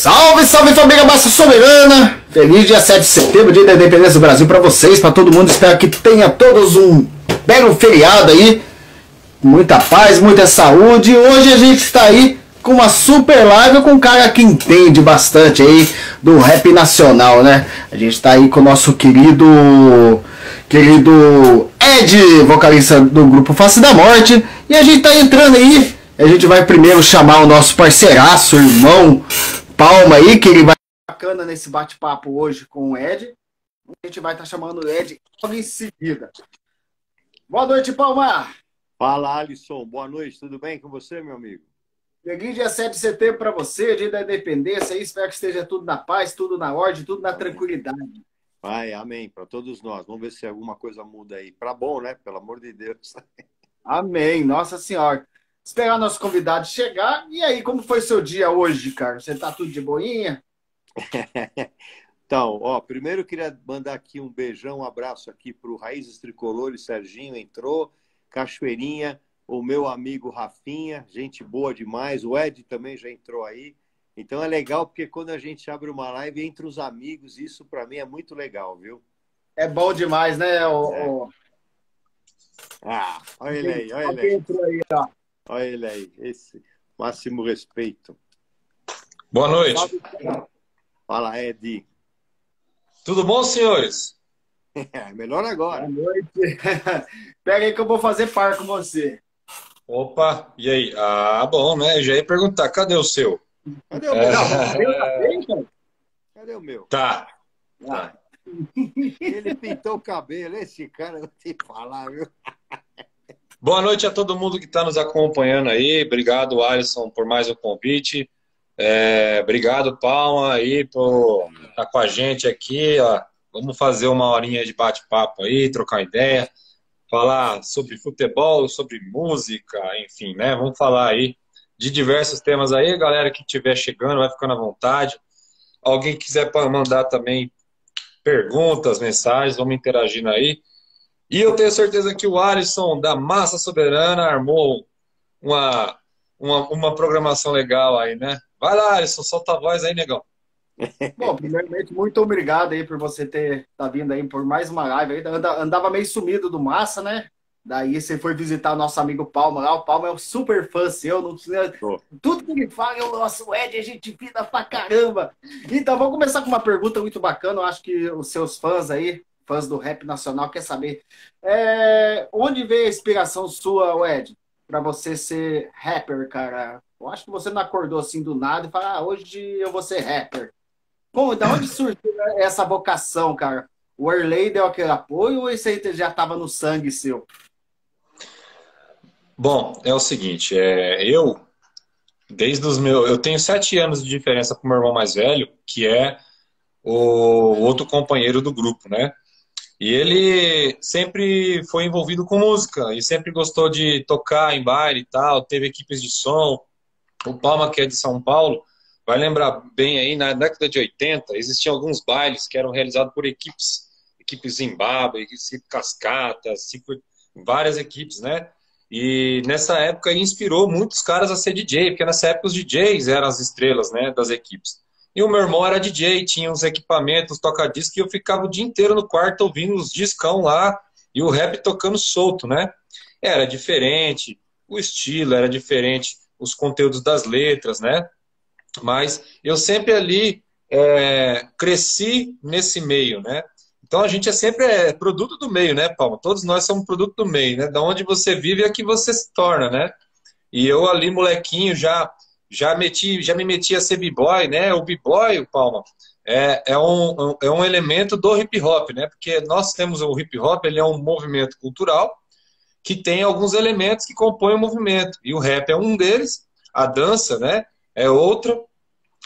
Salve, salve família Massa Soberana! Feliz dia 7 de setembro, dia da independência do Brasil para vocês, para todo mundo. Espero que tenha todos um belo feriado aí, muita paz, muita saúde. Hoje a gente está aí com uma super live com um cara que entende bastante aí do rap nacional, né? A gente está aí com o nosso querido Ed, vocalista do grupo Face da Morte, e a gente tá entrando aí. A gente vai primeiro chamar o nosso parceiraço, irmão Palma aí, que ele vai bacana nesse bate-papo hoje com o Ed. A gente vai estar chamando o Ed logo em seguida. Boa noite, Palma! Fala, Alisson. Boa noite. Tudo bem com você, meu amigo? Feliz dia 7 de setembro para você, dia da independência aí. Espero que esteja tudo na paz, tudo na ordem, tudo na tranquilidade. Vai, amém. Para todos nós. Vamos ver se alguma coisa muda aí. Para bom, né? Pelo amor de Deus. Amém. Nossa Senhora. Esperar nosso convidado chegar. E aí, como foi seu dia hoje, cara? Você tá tudo de boinha? Então, ó, primeiro eu queria mandar aqui um beijão, um abraço aqui pro Raízes Tricolores, Serginho entrou, Cachoeirinha, o meu amigo Rafinha, gente boa demais, o Ed também já entrou aí. Então é legal porque quando a gente abre uma live entre os amigos, isso para mim é muito legal, viu? É bom demais, né? Ah, olha ele aí, olha ele aí. Entrou aí, ó. Olha ele aí, esse máximo respeito. Boa noite. Fala, Ed. Tudo bom, senhores? Melhor agora. Boa noite. Pega aí que eu vou fazer par com você. Opa, e aí? Ah, bom, né? Eu já ia perguntar, cadê o seu? Cadê o meu? Não, Cadê o meu? Tá. ah, Ele pintou o cabelo, esse cara, eu vou te falar, viu? Boa noite a todo mundo que está nos acompanhando aí. Obrigado, Alisson, por mais um convite. Obrigado, Palma, aí, por estar com a gente aqui. Ó. Vamos fazer uma horinha de bate-papo aí, trocar ideia, falar sobre futebol, sobre música, enfim, né? Vamos falar aí de diversos temas aí. Galera que estiver chegando, vai ficando à vontade. Alguém quiser mandar também perguntas, mensagens, vamos interagindo aí. E eu tenho certeza que o Alisson, da Massa Soberana, armou uma programação legal aí, né? Vai lá, Alisson, solta a voz aí, negão. Bom, primeiramente, muito obrigado aí por você tá vindo aí por mais uma live aí. Andava meio sumido do Massa, né? Daí você foi visitar o nosso amigo Palma lá. O Palma é um super fã seu. Não precisa... Tudo que ele fala é o nosso Ed, a gente fina pra caramba. Então, vamos começar com uma pergunta muito bacana. Eu acho que os seus fãs aí, fãs do rap nacional, quer saber onde veio a inspiração sua, Ed, para você ser rapper, cara? Eu acho que você não acordou assim do nada e fala, hoje eu vou ser rapper. Bom, da onde surgiu essa vocação, cara? O Erley deu aquele apoio ou esse aí já estava no sangue seu? Bom, é o seguinte, eu tenho 7 anos de diferença com o meu irmão mais velho, que é o outro companheiro do grupo, né? E ele sempre foi envolvido com música e sempre gostou de tocar em baile e tal, teve equipes de som. O Palma, que é de São Paulo, vai lembrar bem aí, na década de 80, existiam alguns bailes que eram realizados por equipes Zimbábue, equipe Cascata, várias equipes, né? E nessa época inspirou muitos caras a ser DJ, porque nessa época os DJs eram as estrelas, né, das equipes. E o meu irmão era DJ, tinha uns equipamentos, toca-disco, e eu ficava o dia inteiro no quarto ouvindo os discão lá e o rap tocando solto, né? Era diferente, o estilo era diferente, os conteúdos das letras, né? Mas eu sempre ali cresci nesse meio, né? Então a gente sempre produto do meio, né, Paulo? Todos nós somos produto do meio, né? Da onde você vive é que você se torna, né? E eu ali, molequinho, já me meti a ser b-boy, né? O b-boy, o Palma, é um elemento do hip hop, né? Porque nós temos o hip hop, ele é um movimento cultural que tem alguns elementos que compõem o movimento. E o rap é um deles, a dança, né? É outro,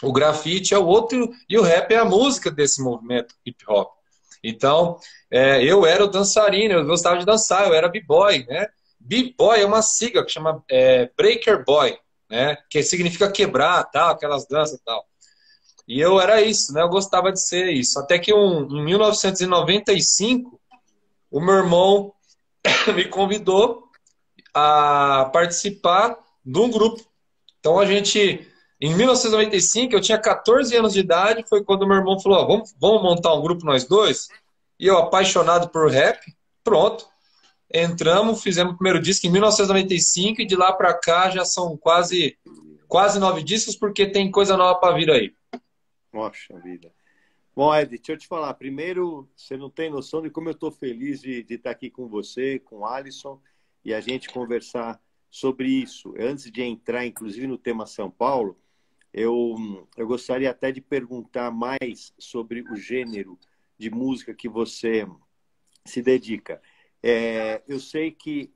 o grafite é o outro, e o rap é a música desse movimento hip hop. Então, eu era o dançarino, eu gostava de dançar, eu era b-boy, né? B-boy é uma sigla que chama breaker boy, né? Que significa quebrar, tal, aquelas danças e tal. E eu era isso, né? Eu gostava de ser isso. Até que em 1995, o meu irmão me convidou a participar de um grupo. Então a gente Em 1995, eu tinha 14 anos de idade, foi quando meu irmão falou, ó, vamos montar um grupo nós dois? E eu, apaixonado por rap, pronto. Entramos, fizemos o primeiro disco em 1995 e de lá para cá já são quase 9 discos, porque tem coisa nova para vir aí. Poxa vida. Bom, Ed, deixa eu te falar. Primeiro, você não tem noção de como eu estou feliz de estar aqui com você, com o Alisson, e a gente conversar sobre isso. Antes de entrar, inclusive, no tema São Paulo, eu gostaria até de perguntar mais sobre o gênero de música que você se dedica. Eu sei que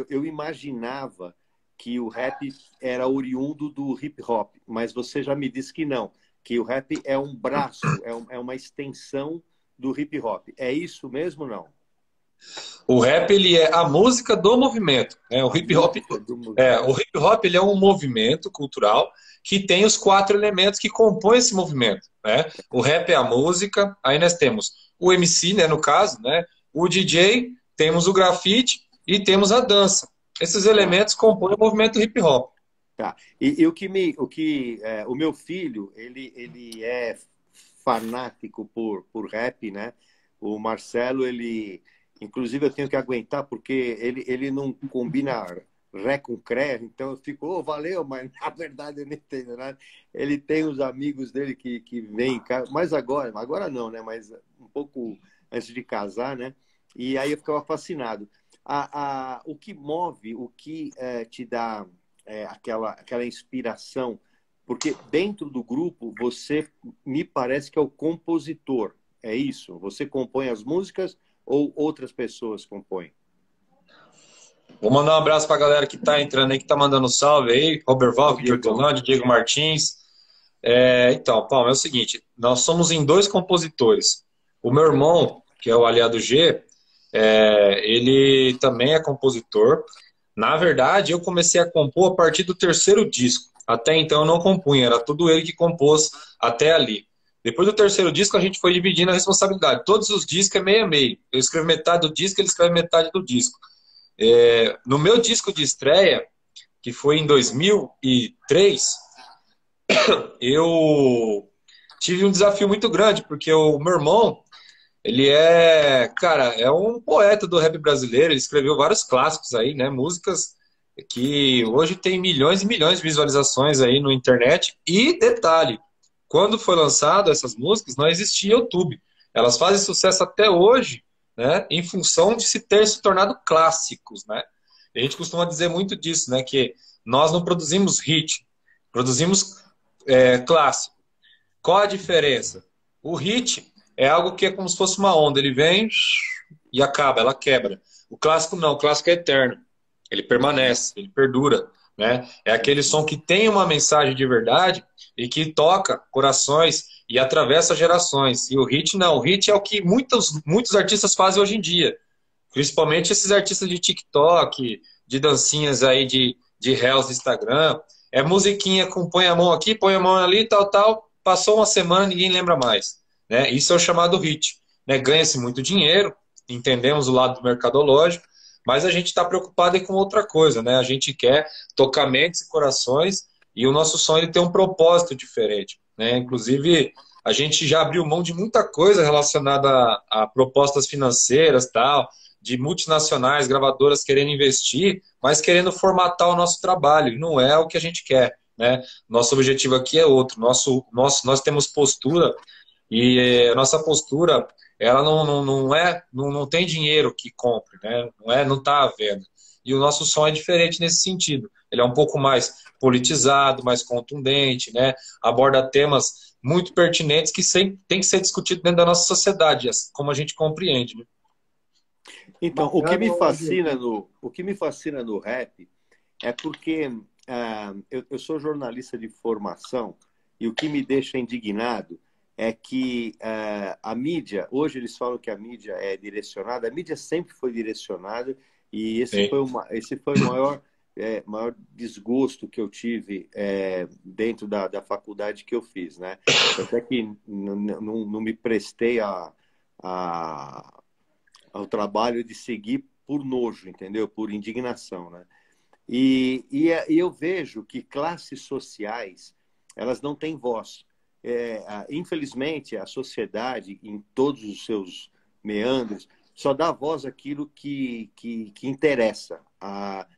eu imaginava que o rap era oriundo do hip hop, mas você já me disse que não, que o rap é um braço, é uma extensão do hip hop. É isso mesmo ou não? O rap, ele é a música do movimento, né? A música do O movimento. hip hop, ele é um movimento cultural que tem os 4 elementos que compõem esse movimento, né? O rap é a música, aí nós temos o MC, né, no caso, né? O DJ, temos o grafite e temos a dança. Esses Tá, elementos compõem o movimento hip hop. tá. O meu filho, ele é fanático por rap, né? O Marcelo, inclusive eu tenho que aguentar porque ele não combina ré com cré, então eu fico, oh, valeu, mas na verdade eu não entendo nada. Ele tem os amigos dele que vêm em casa, mas agora não, né? Mas um pouco antes de casar, né? E aí eu ficava fascinado. O que move, o que te dá aquela inspiração, porque dentro do grupo você me parece que é o compositor, é isso? Você compõe as músicas ou outras pessoas compõem? Vou mandar um abraço para a galera que está entrando aí, que está mandando salve aí. Robert Ô, Valk, de Diegão. Hortolândia, Diego Martins. Então, Paulo, é o seguinte, nós somos em 2 compositores. O meu irmão, que é o aliado G, ele também é compositor. Na verdade, eu comecei a compor a partir do 3º disco. Até então eu não compunha, era tudo ele que compôs até ali. Depois do 3º disco, a gente foi dividindo a responsabilidade. Todos os discos é meio a meio. Eu escrevo metade do disco, ele escreve metade do disco. No meu disco de estreia, que foi em 2003, eu tive um desafio muito grande, porque o meu irmão, ele cara, é um poeta do rap brasileiro, ele escreveu vários clássicos aí, né, músicas que hoje tem milhões e milhões de visualizações aí no internet, e detalhe, quando foi lançado essas músicas, não existia YouTube, elas fazem sucesso até hoje, né, em função de se ter se tornado clássicos, né, a gente costuma dizer muito disso, né, que nós não produzimos hit, produzimos clássico. Qual a diferença? O hit é algo que é como se fosse uma onda. Ele vem e acaba, ela quebra. O clássico não, o clássico é eterno. Ele permanece, ele perdura. Né? É aquele som que tem uma mensagem de verdade e que toca corações e atravessa gerações. E o hit não. O hit é o que muitos artistas fazem hoje em dia. Principalmente esses artistas de TikTok, de dancinhas aí de Reels do Instagram. É musiquinha com põe a mão aqui, põe a mão ali, tal, tal. Passou uma semana, ninguém lembra mais. Né? Isso é o chamado hit. Né? Ganha-se muito dinheiro, entendemos o lado mercadológico, mas a gente está preocupado com outra coisa. Né? A gente quer tocar mentes e corações e o nosso som ele tem um propósito diferente. Né? Inclusive, a gente já abriu mão de muita coisa relacionada a propostas financeiras, tal, de multinacionais, gravadoras querendo investir, mas querendo formatar o nosso trabalho. E não é o que a gente quer. Né? Nosso objetivo aqui é outro. Nós temos postura e a nossa postura ela não tem dinheiro que compre, né? Não está à venda. E o nosso som é diferente nesse sentido. Ele é um pouco mais politizado, mais contundente, né? Aborda temas muito pertinentes que tem que ser discutido dentro da nossa sociedade, como a gente compreende. Né? Então, o que me fascina no rap é porque eu sou jornalista de formação e o que me deixa indignado é que a mídia, hoje eles falam que a mídia é direcionada, a mídia sempre foi direcionada e esse foi o maior desgosto que eu tive dentro da faculdade que eu fiz, né? Até que não me prestei ao trabalho de seguir por nojo, entendeu? Por indignação, né? E eu vejo que classes sociais elas não têm voz. Infelizmente, a sociedade, em todos os seus meandros, só dá voz àquilo que interessa.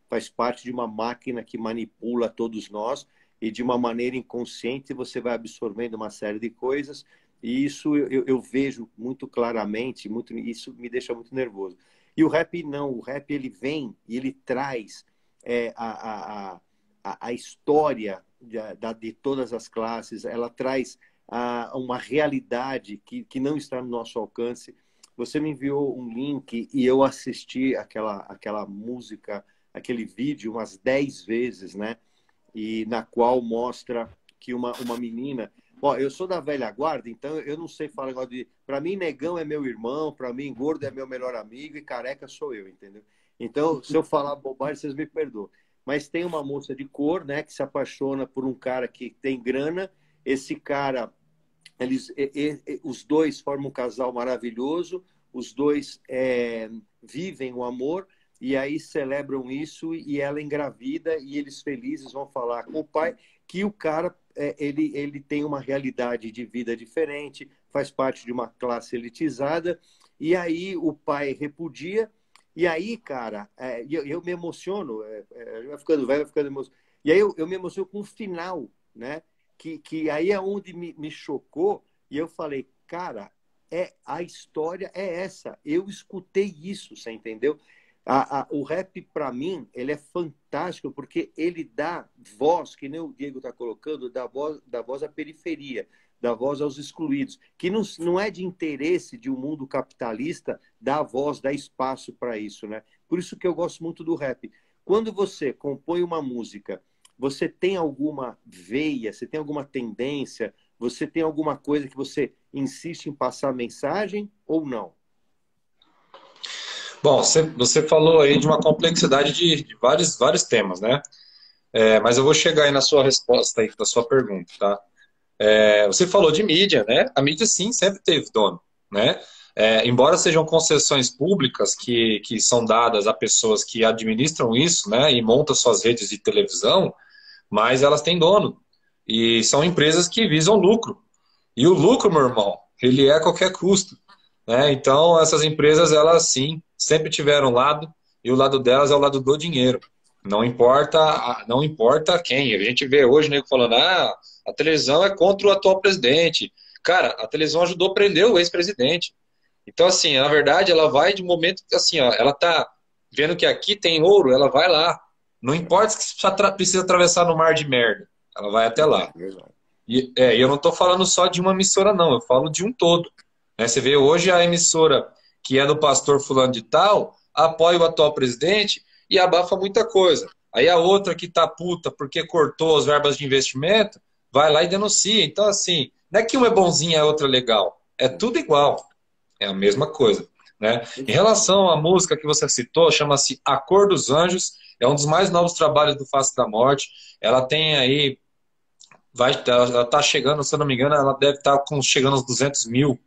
Faz parte de uma máquina que manipula todos nós e de uma maneira inconsciente você vai absorvendo uma série de coisas e isso eu vejo muito claramente, isso me deixa muito nervoso. E o rap não, o rap ele vem e ele traz a história de todas as classes, ela traz uma realidade que não está no nosso alcance. Você me enviou um link e eu assisti aquela música, aquele vídeo umas 10 vezes, né? E na qual mostra que uma menina... Ó, eu sou da velha guarda, então eu não sei falar igual de... Para mim, negão é meu irmão, para mim, gordo é meu melhor amigo e careca sou eu, entendeu? Então, se eu falar bobagem, vocês me perdoam. Mas tem uma moça de cor, né, que se apaixona por um cara que tem grana. Esse cara, os dois formam um casal maravilhoso, os dois vivem o amor, e aí celebram isso, e ela engravida, e eles felizes vão falar com o pai que o cara ele tem uma realidade de vida diferente, faz parte de uma classe elitizada, e aí o pai repudia. E aí, cara, eu me emociono, vai ficando velho, vai ficando emocionado. E aí eu me emociono com o final, né? Que aí é onde me chocou, e eu falei, cara, a história é essa. Eu escutei isso, você entendeu? O rap, para mim, ele é fantástico, porque ele dá voz, que nem o Diego está colocando, dá voz à periferia, dá voz aos excluídos, que não é de interesse de um mundo capitalista dar voz, dar espaço para isso, né? Por isso que eu gosto muito do rap. Quando você compõe uma música, você tem alguma veia, você tem alguma tendência, você tem alguma coisa que você insiste em passar mensagem ou não? Bom, você falou aí de uma complexidade de vários temas, né? Mas eu vou chegar aí na sua resposta aí, da sua pergunta, tá? Você falou de mídia, né? A mídia, sim, sempre teve dono, né? Embora sejam concessões públicas que são dadas a pessoas que administram isso, né? E montam suas redes de televisão, mas elas têm dono. E são empresas que visam lucro. E o lucro, meu irmão, ele é a qualquer custo, né? Então, essas empresas, elas, sim, sempre tiveram um lado, e o lado delas é o lado do dinheiro. Não importa quem. A gente vê hoje, nego falando, a televisão é contra o atual presidente. Cara, a televisão ajudou a prender o ex-presidente. Então, assim, na verdade, ela vai de momento que, assim, ó, ela tá vendo que aqui tem ouro, ela vai lá. Não importa se precisa atravessar no mar de merda. Ela vai até lá. E eu não tô falando só de uma emissora, não. Eu falo de um todo. Né? Você vê hoje a emissora que é do pastor fulano de tal, apoia o atual presidente e abafa muita coisa. Aí a outra que tá puta porque cortou as verbas de investimento, vai lá e denuncia. Então, assim, não é que uma é bonzinha e a outra é legal. É tudo igual. É a mesma coisa. Né? Em relação à música que você citou, chama-se A Cor dos Anjos. É um dos mais novos trabalhos do Face da Morte. Ela tem aí... ela tá chegando, se eu não me engano, ela deve estar chegando aos 200 mil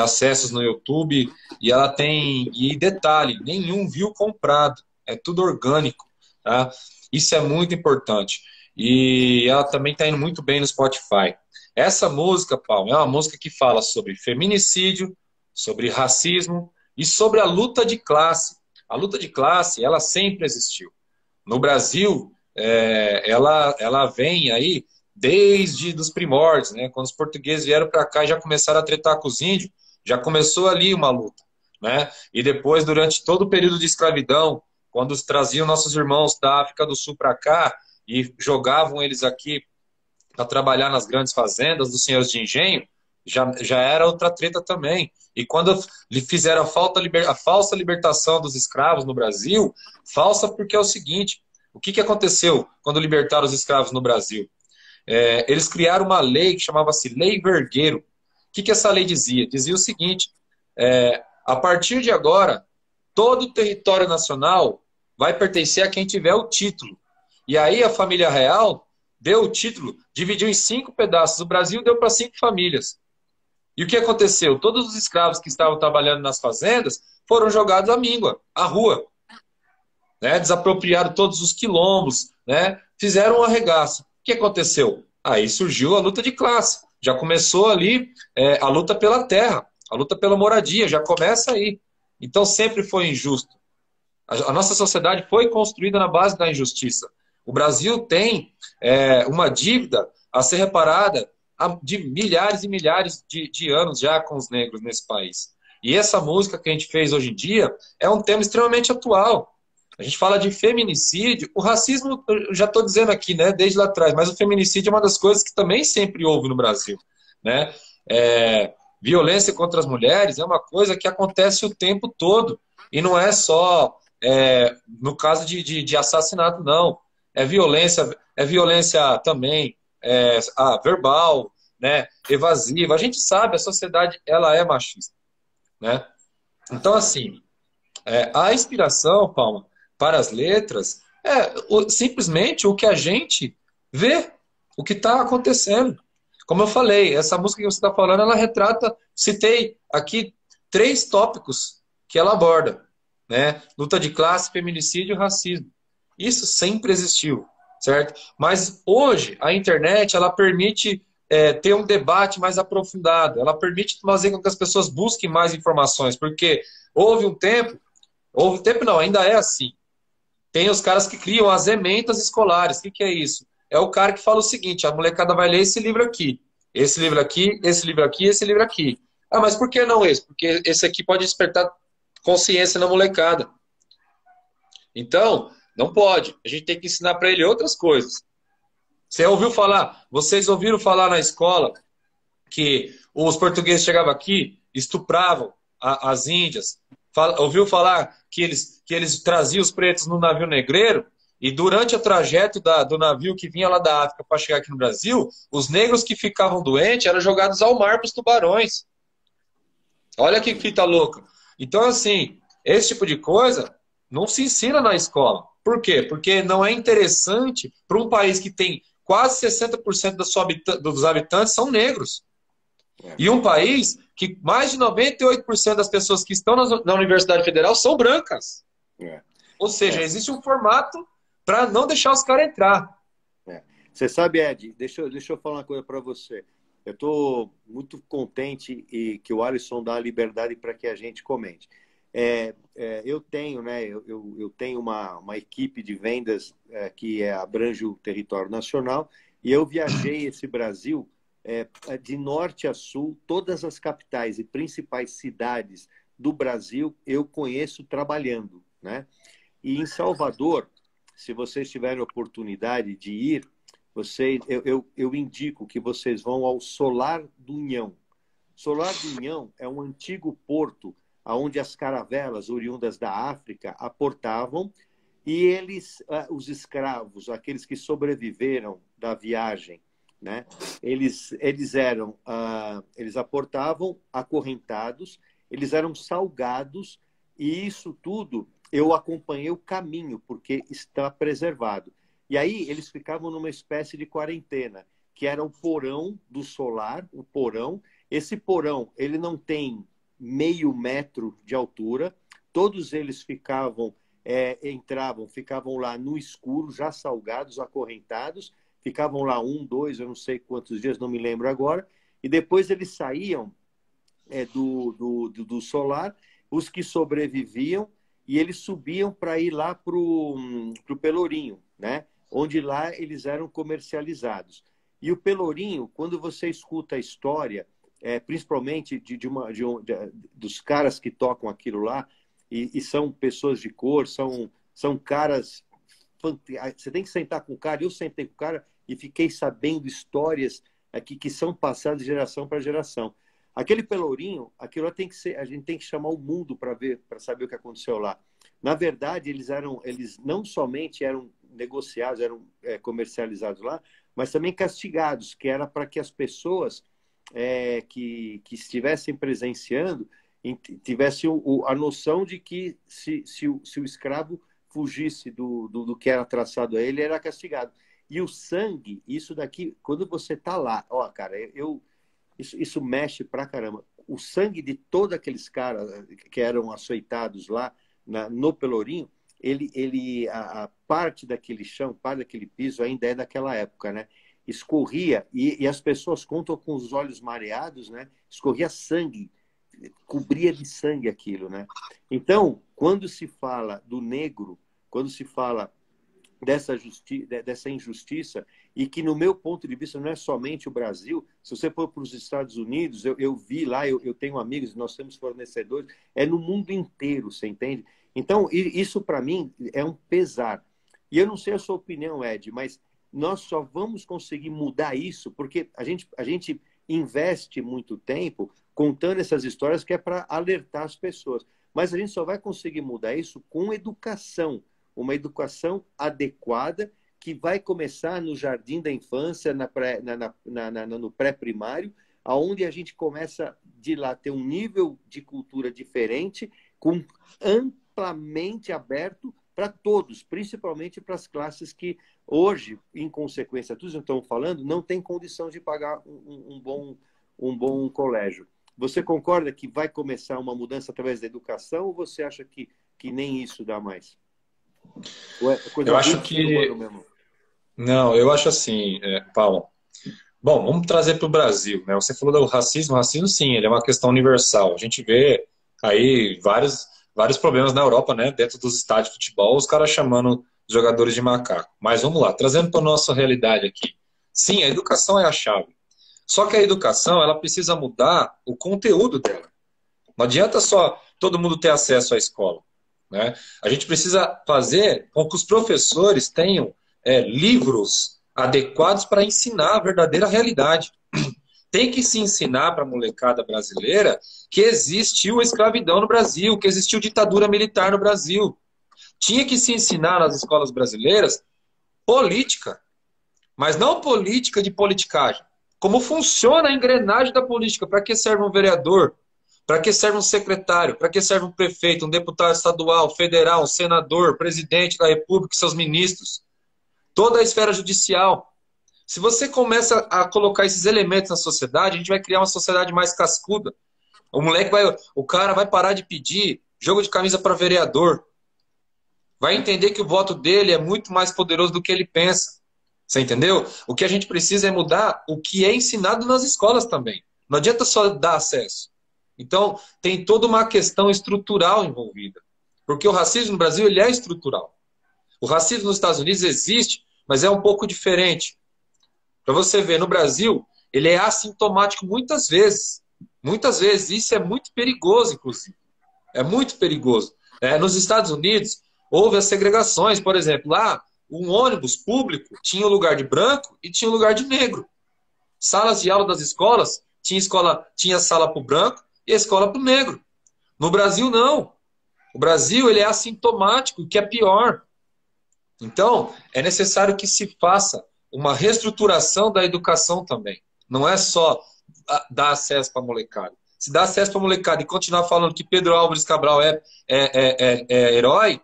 acessos no YouTube. E ela tem... E detalhe, nenhum view comprado. É tudo orgânico. Tá? Isso é muito importante. E ela também está indo muito bem no Spotify. Essa música, Paulo, é uma música que fala sobre feminicídio, sobre racismo e sobre a luta de classe. A luta de classe, ela sempre existiu. No Brasil, ela vem aí desde os primórdios, né? Quando os portugueses vieram para cá e já começaram a tretar com os índios, já começou ali uma luta. Né? E depois, durante todo o período de escravidão, quando traziam nossos irmãos da África do Sul para cá e jogavam eles aqui para trabalhar nas grandes fazendas dos senhores de engenho, já era outra treta também. E quando lhe fizeram a falsa libertação dos escravos no Brasil, falsa porque é o seguinte, o que aconteceu quando libertaram os escravos no Brasil? Eles criaram uma lei que chamava-se Lei Vergueiro. O que essa lei dizia? Dizia o seguinte, a partir de agora, todo o território nacional vai pertencer a quem tiver o título. E aí a família real deu o título, dividiu em 5 pedaços. O Brasil deu para 5 famílias. E o que aconteceu? Todos os escravos que estavam trabalhando nas fazendas foram jogados à míngua, à rua. Né? Desapropriaram todos os quilombos, né? Fizeram um arregaço. O que aconteceu? Aí surgiu a luta de classe. Já começou ali a luta pela terra, a luta pela moradia, já começa aí. Então sempre foi injusto. A nossa sociedade foi construída na base da injustiça. O Brasil tem uma dívida a ser reparada de milhares e milhares de anos já com os negros nesse país. E essa música que a gente fez hoje em dia é um tema extremamente atual. A gente fala de feminicídio, o racismo, eu já estou dizendo aqui, né, desde lá atrás, mas o feminicídio é uma das coisas que também sempre houve no Brasil, né? Violência contra as mulheres é uma coisa que acontece o tempo todo, e não é só no caso de assassinato, não. É violência também verbal, né, evasiva. A gente sabe, a sociedade ela é machista, né? Então, assim, a inspiração, Palma, para as letras simplesmente o que a gente vê, o que está acontecendo. Como eu falei, essa música que você está falando, ela retrata, citei aqui 3 tópicos que ela aborda, né? Luta de classe, feminicídio e racismo. Isso sempre existiu, certo? Mas hoje a internet ela permite ter um debate mais aprofundado, ela permite fazer com que as pessoas busquem mais informações, porque houve um tempo não, ainda é assim. Tem os caras que criam as ementas escolares. O que é isso? É o cara que fala o seguinte: a molecada vai ler esse livro aqui, esse livro aqui, esse livro aqui, esse livro aqui. Ah, mas por que não esse? Porque esse aqui pode despertar consciência na molecada. Então, não pode. A gente tem que ensinar para ele outras coisas. Vocês ouviram falar na escola que os portugueses chegavam aqui, estupravam as índias? Ouviu falar que eles traziam os pretos no navio negreiro? E durante o trajeto do navio que vinha lá da África para chegar aqui no Brasil, os negros que ficavam doentes eram jogados ao mar para os tubarões. Olha que fita louca. Então, assim, esse tipo de coisa não se ensina na escola. Por quê? Porque não é interessante para um país que tem quase 60% dos habitantes são negros. E um país que mais de 98% das pessoas que estão na Universidade Federal são brancas. Ou seja, existe um formato para não deixar os caras entrar. Você sabe, Ed, deixa eu falar uma coisa para você. Eu estou muito contente e que o Alisson dá a liberdade para que a gente comente. Eu tenho, né, eu tenho uma equipe de vendas que abrange o território nacional, e eu viajei esse Brasil de norte a sul, todas as capitais e principais cidades do Brasil eu conheço trabalhando, né? E em Salvador, se vocês tiverem oportunidade de ir, eu indico que vocês vão ao Solar do União. Solar do União é um antigo porto onde as caravelas oriundas da África aportavam, e os escravos, aqueles que sobreviveram da viagem, né? Eles aportavam acorrentados, eles eram salgados, e isso tudo eu acompanhei o caminho, porque está preservado. E aí eles ficavam numa espécie de quarentena, que era o porão do solar, o porão. Esse porão, ele não tem meio metro de altura, todos eles ficavam lá no escuro, já salgados, acorrentados, ficavam lá 1, 2, eu não sei quantos dias, não me lembro agora, e depois eles saíam do solar, os que sobreviviam, e eles subiam para ir lá para o Pelourinho, né? Onde lá eles eram comercializados. E o Pelourinho, quando você escuta a história, principalmente dos caras que tocam aquilo lá, e são pessoas de cor, são caras... Você tem que sentar com o cara, eu sentei com o cara e fiquei sabendo histórias aqui que são passadas de geração para geração. Aquele Pelourinho, aquilo lá a gente tem que chamar o mundo para saber o que aconteceu lá. Na verdade, eles não somente eram negociados, eram comercializados lá, mas também castigados, que era para que as pessoas que estivessem presenciando tivessem a noção de que se o escravo fugisse do que era traçado a ele, era castigado. E o sangue, isso daqui, quando você tá lá, ó, cara, isso mexe pra caramba. O sangue de todos aqueles caras que eram açoitados lá no Pelourinho, a parte daquele chão, parte daquele piso ainda é daquela época, né? escorria, e as pessoas contam com os olhos mareados, né? Escorria sangue, cobria de sangue aquilo, né? Então, quando se fala do negro, quando se fala dessa injustiça, e que, no meu ponto de vista, não é somente o Brasil. Se você for para os Estados Unidos, eu vi lá, eu tenho amigos, nós temos fornecedores, é no mundo inteiro, você entende? Então, isso para mim é um pesar. E eu não sei a sua opinião, Ed, mas nós só vamos conseguir mudar isso porque a gente investe muito tempo contando essas histórias que é para alertar as pessoas. Mas a gente só vai conseguir mudar isso com educação, uma educação adequada que vai começar no jardim da infância, no pré-primário, aonde a gente começa de lá ter um nível de cultura diferente, com amplamente aberto para todos, principalmente para as classes que hoje, em consequência, todos estão falando, não tem condição de pagar um bom colégio. Você concorda que vai começar uma mudança através da educação ou você acha que nem isso dá mais? Ou é coisa Eu acho que... mesmo? Não, eu acho assim, Paulo. Bom, vamos trazer para o Brasil, né? Você falou do racismo. O racismo, sim, ele é uma questão universal. A gente vê aí vários problemas na Europa, né? Dentro dos estádios de futebol, os caras chamando os jogadores de macaco. Mas vamos lá, trazendo para a nossa realidade aqui. Sim, a educação é a chave. Só que a educação, ela precisa mudar o conteúdo dela. Não adianta só todo mundo ter acesso à escola, né? A gente precisa fazer com que os professores tenham livros adequados para ensinar a verdadeira realidade. Tem que se ensinar para a molecada brasileira que existiu escravidão no Brasil, que existiu ditadura militar no Brasil. Tinha que se ensinar nas escolas brasileiras política, mas não política de politicagem. Como funciona a engrenagem da política? Para que serve um vereador? Para que serve um secretário? Para que serve um prefeito, um deputado estadual, federal, um senador, presidente da República, seus ministros? Toda a esfera judicial. Se você começa a colocar esses elementos na sociedade, a gente vai criar uma sociedade mais cascuda. O cara vai parar de pedir jogo de camisa para vereador. Vai entender que o voto dele é muito mais poderoso do que ele pensa. Você entendeu? O que a gente precisa é mudar o que é ensinado nas escolas também. Não adianta só dar acesso. Então, tem toda uma questão estrutural envolvida. Porque o racismo no Brasil ele é estrutural. O racismo nos Estados Unidos existe, mas é um pouco diferente. Para você ver, no Brasil, ele é assintomático muitas vezes. Muitas vezes. Isso é muito perigoso, inclusive. É muito perigoso. Nos Estados Unidos, houve as segregações. Por exemplo, lá, um ônibus público tinha o lugar de branco e tinha o lugar de negro. Salas de aula das escolas, tinha sala para o branco e a escola para o negro. No Brasil, não. O Brasil ele é assintomático, o que é pior. Então, é necessário que se faça uma reestruturação da educação também. Não é só dar acesso para a molecada. Se dá acesso para a molecada e continuar falando que Pedro Álvares Cabral é herói,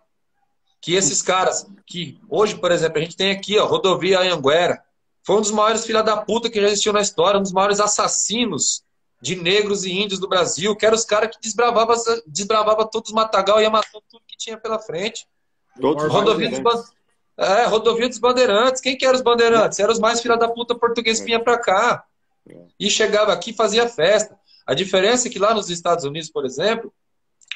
que esses caras que hoje, por exemplo, a gente tem aqui, Rodovia Anhanguera, foi um dos maiores filha da puta que já existiu na história, um dos maiores assassinos de negros e índios do Brasil, que eram os caras que desbravava todos os matagal e ia matando tudo que tinha pela frente. Rodovia dos Bandeirantes. Quem que eram os Bandeirantes? Eram os mais filha da puta portugueses que vinha pra cá. E chegava aqui e fazia festa. A diferença é que lá nos Estados Unidos, por exemplo,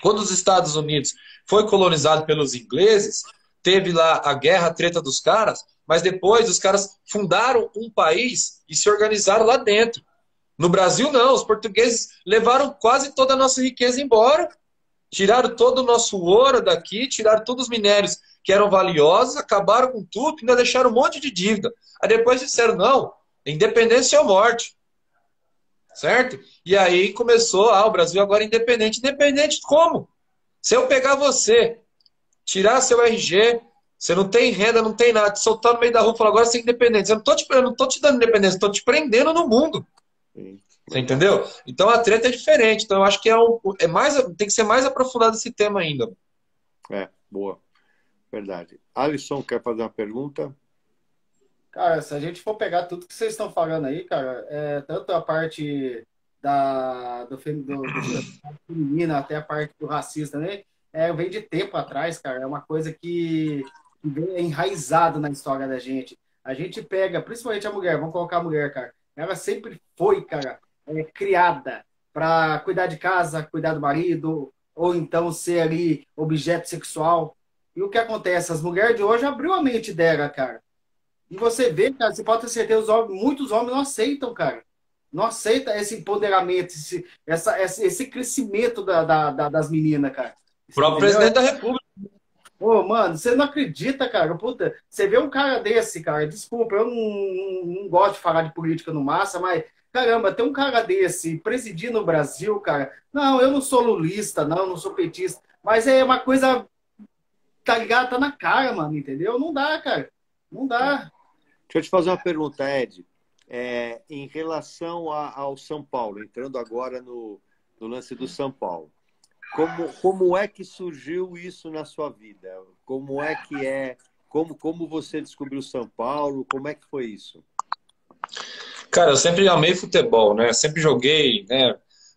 quando os Estados Unidos foi colonizado pelos ingleses, teve lá a guerra, a treta dos caras, mas depois os caras fundaram um país e se organizaram lá dentro. No Brasil, não. Os portugueses levaram quase toda a nossa riqueza embora. Tiraram todo o nosso ouro daqui, tiraram todos os minérios que eram valiosos, acabaram com tudo, ainda deixaram um monte de dívida. Aí depois disseram, não, independência ou morte. Certo? E aí começou, o Brasil agora é independente. Independente como? Se eu pegar você, tirar seu RG, você não tem renda, não tem nada, te soltar no meio da rua e falar, agora você é independente. Eu não tô te dando independência, estou te prendendo no mundo. Você entendeu? Então a treta é diferente. Então eu acho que tem que ser mais aprofundado esse tema ainda. Boa. Verdade. Alisson, quer fazer uma pergunta? Cara, se a gente for pegar tudo que vocês estão falando aí, cara, tanto a parte do feminino até a parte do racismo também, vem de tempo atrás, cara. É uma coisa que vem enraizado na história da gente. A gente pega, principalmente a mulher, vamos colocar a mulher, cara. Ela sempre foi, cara, criada para cuidar de casa, cuidar do marido, ou então ser ali objeto sexual. E o que acontece? As mulheres de hoje abriu a mente dela, cara. E você vê, cara, você pode ter certeza, muitos homens não aceitam, cara. Não aceita esse empoderamento, esse crescimento das meninas, cara. O próprio Entendeu? presidente da República. Ô, mano, você não acredita, cara. Puta, você vê um cara desse, cara. Desculpa, eu não gosto de falar de política no massa, mas, caramba, tem um cara desse presidindo o Brasil, cara. Não, eu não sou lulista, não sou petista. Mas é uma coisa, tá ligado? Tá na cara, mano, entendeu? Não dá, cara. Não dá. Deixa eu te fazer uma pergunta, Ed. Em relação ao São Paulo, entrando agora no lance do São Paulo. Como é que surgiu isso na sua vida? Como é que como você descobriu São Paulo? Como é que foi isso? Cara, eu sempre amei futebol, né? Sempre joguei, né,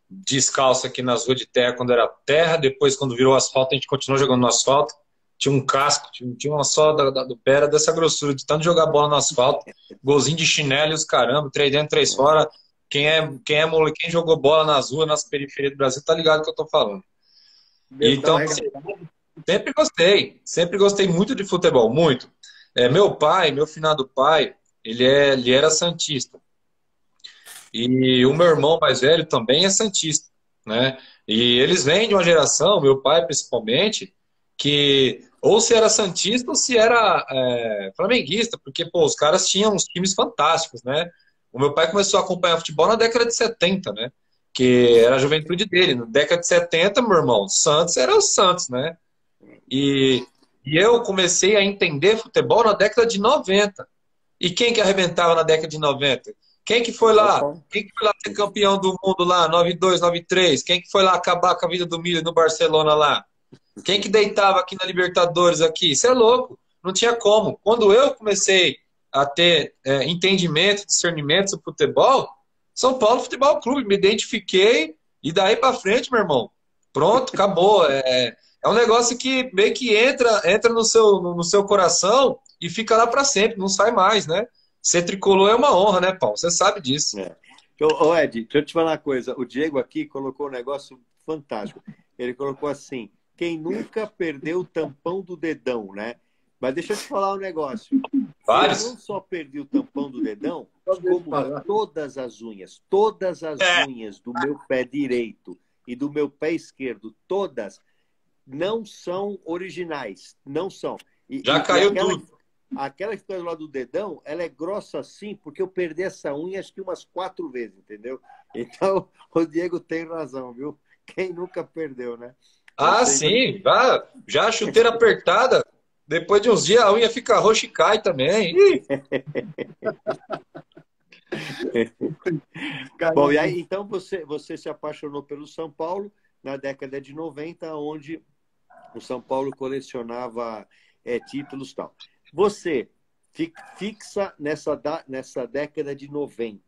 descalço aqui nas ruas de terra quando era terra. Depois, quando virou asfalto, a gente continuou jogando no asfalto. Tinha um casco, tinha uma sola do pé, era dessa grossura, de tanto jogar bola no asfalto. Golzinho de chinelo e os caramba, 3 dentro, 3 fora. Quem jogou bola nas ruas, nas periferias do Brasil, tá ligado do que eu tô falando. Então, assim, sempre gostei muito de futebol, muito. Meu finado pai, ele era santista. E o meu irmão mais velho também é santista, né? E eles vêm de uma geração, meu pai principalmente, que ou se era santista ou se era flamenguista, porque pô, os caras tinham uns times fantásticos, né? O meu pai começou a acompanhar futebol na década de 70, né? Que era a juventude dele. Na década de 70, meu irmão, Santos era o Santos, né? E eu comecei a entender futebol na década de 90. E quem que arrebentava na década de 90? Quem que foi lá? Quem que foi lá ser campeão do mundo lá, 92, 93? Quem que foi lá acabar com a vida do Milho no Barcelona lá? Quem que deitava aqui na Libertadores aqui? Isso é louco. Não tinha como. Quando eu comecei a ter entendimento, discernimento sobre futebol, São Paulo Futebol Clube, me identifiquei e daí pra frente, meu irmão, pronto, acabou. É um negócio que meio que entra no seu coração e fica lá pra sempre, não sai mais, né? Ser tricolor é uma honra, né, Paulo? Você sabe disso. Ô, Ed, deixa eu te falar uma coisa. O Diego aqui colocou um negócio fantástico. Ele colocou assim: quem nunca perdeu o tampão do dedão, né? Mas deixa eu te falar um negócio. Vários. Eu não só perdi o tampão do dedão, como todas as unhas do meu pé direito e do meu pé esquerdo, todas não são originais. Não são. Já caiu tudo. Aquela que fica do lado do dedão, ela é grossa assim, porque eu perdi essa unha acho que umas 4 vezes, entendeu? Então, o Diego tem razão, viu? Quem nunca perdeu, né? Sim. Já a chuteira apertada, depois de uns dias a unha fica roxa e cai também. Bom, e aí, então você se apaixonou pelo São Paulo na década de 90, onde o São Paulo colecionava títulos e tal. Você fixa nessa década de 90.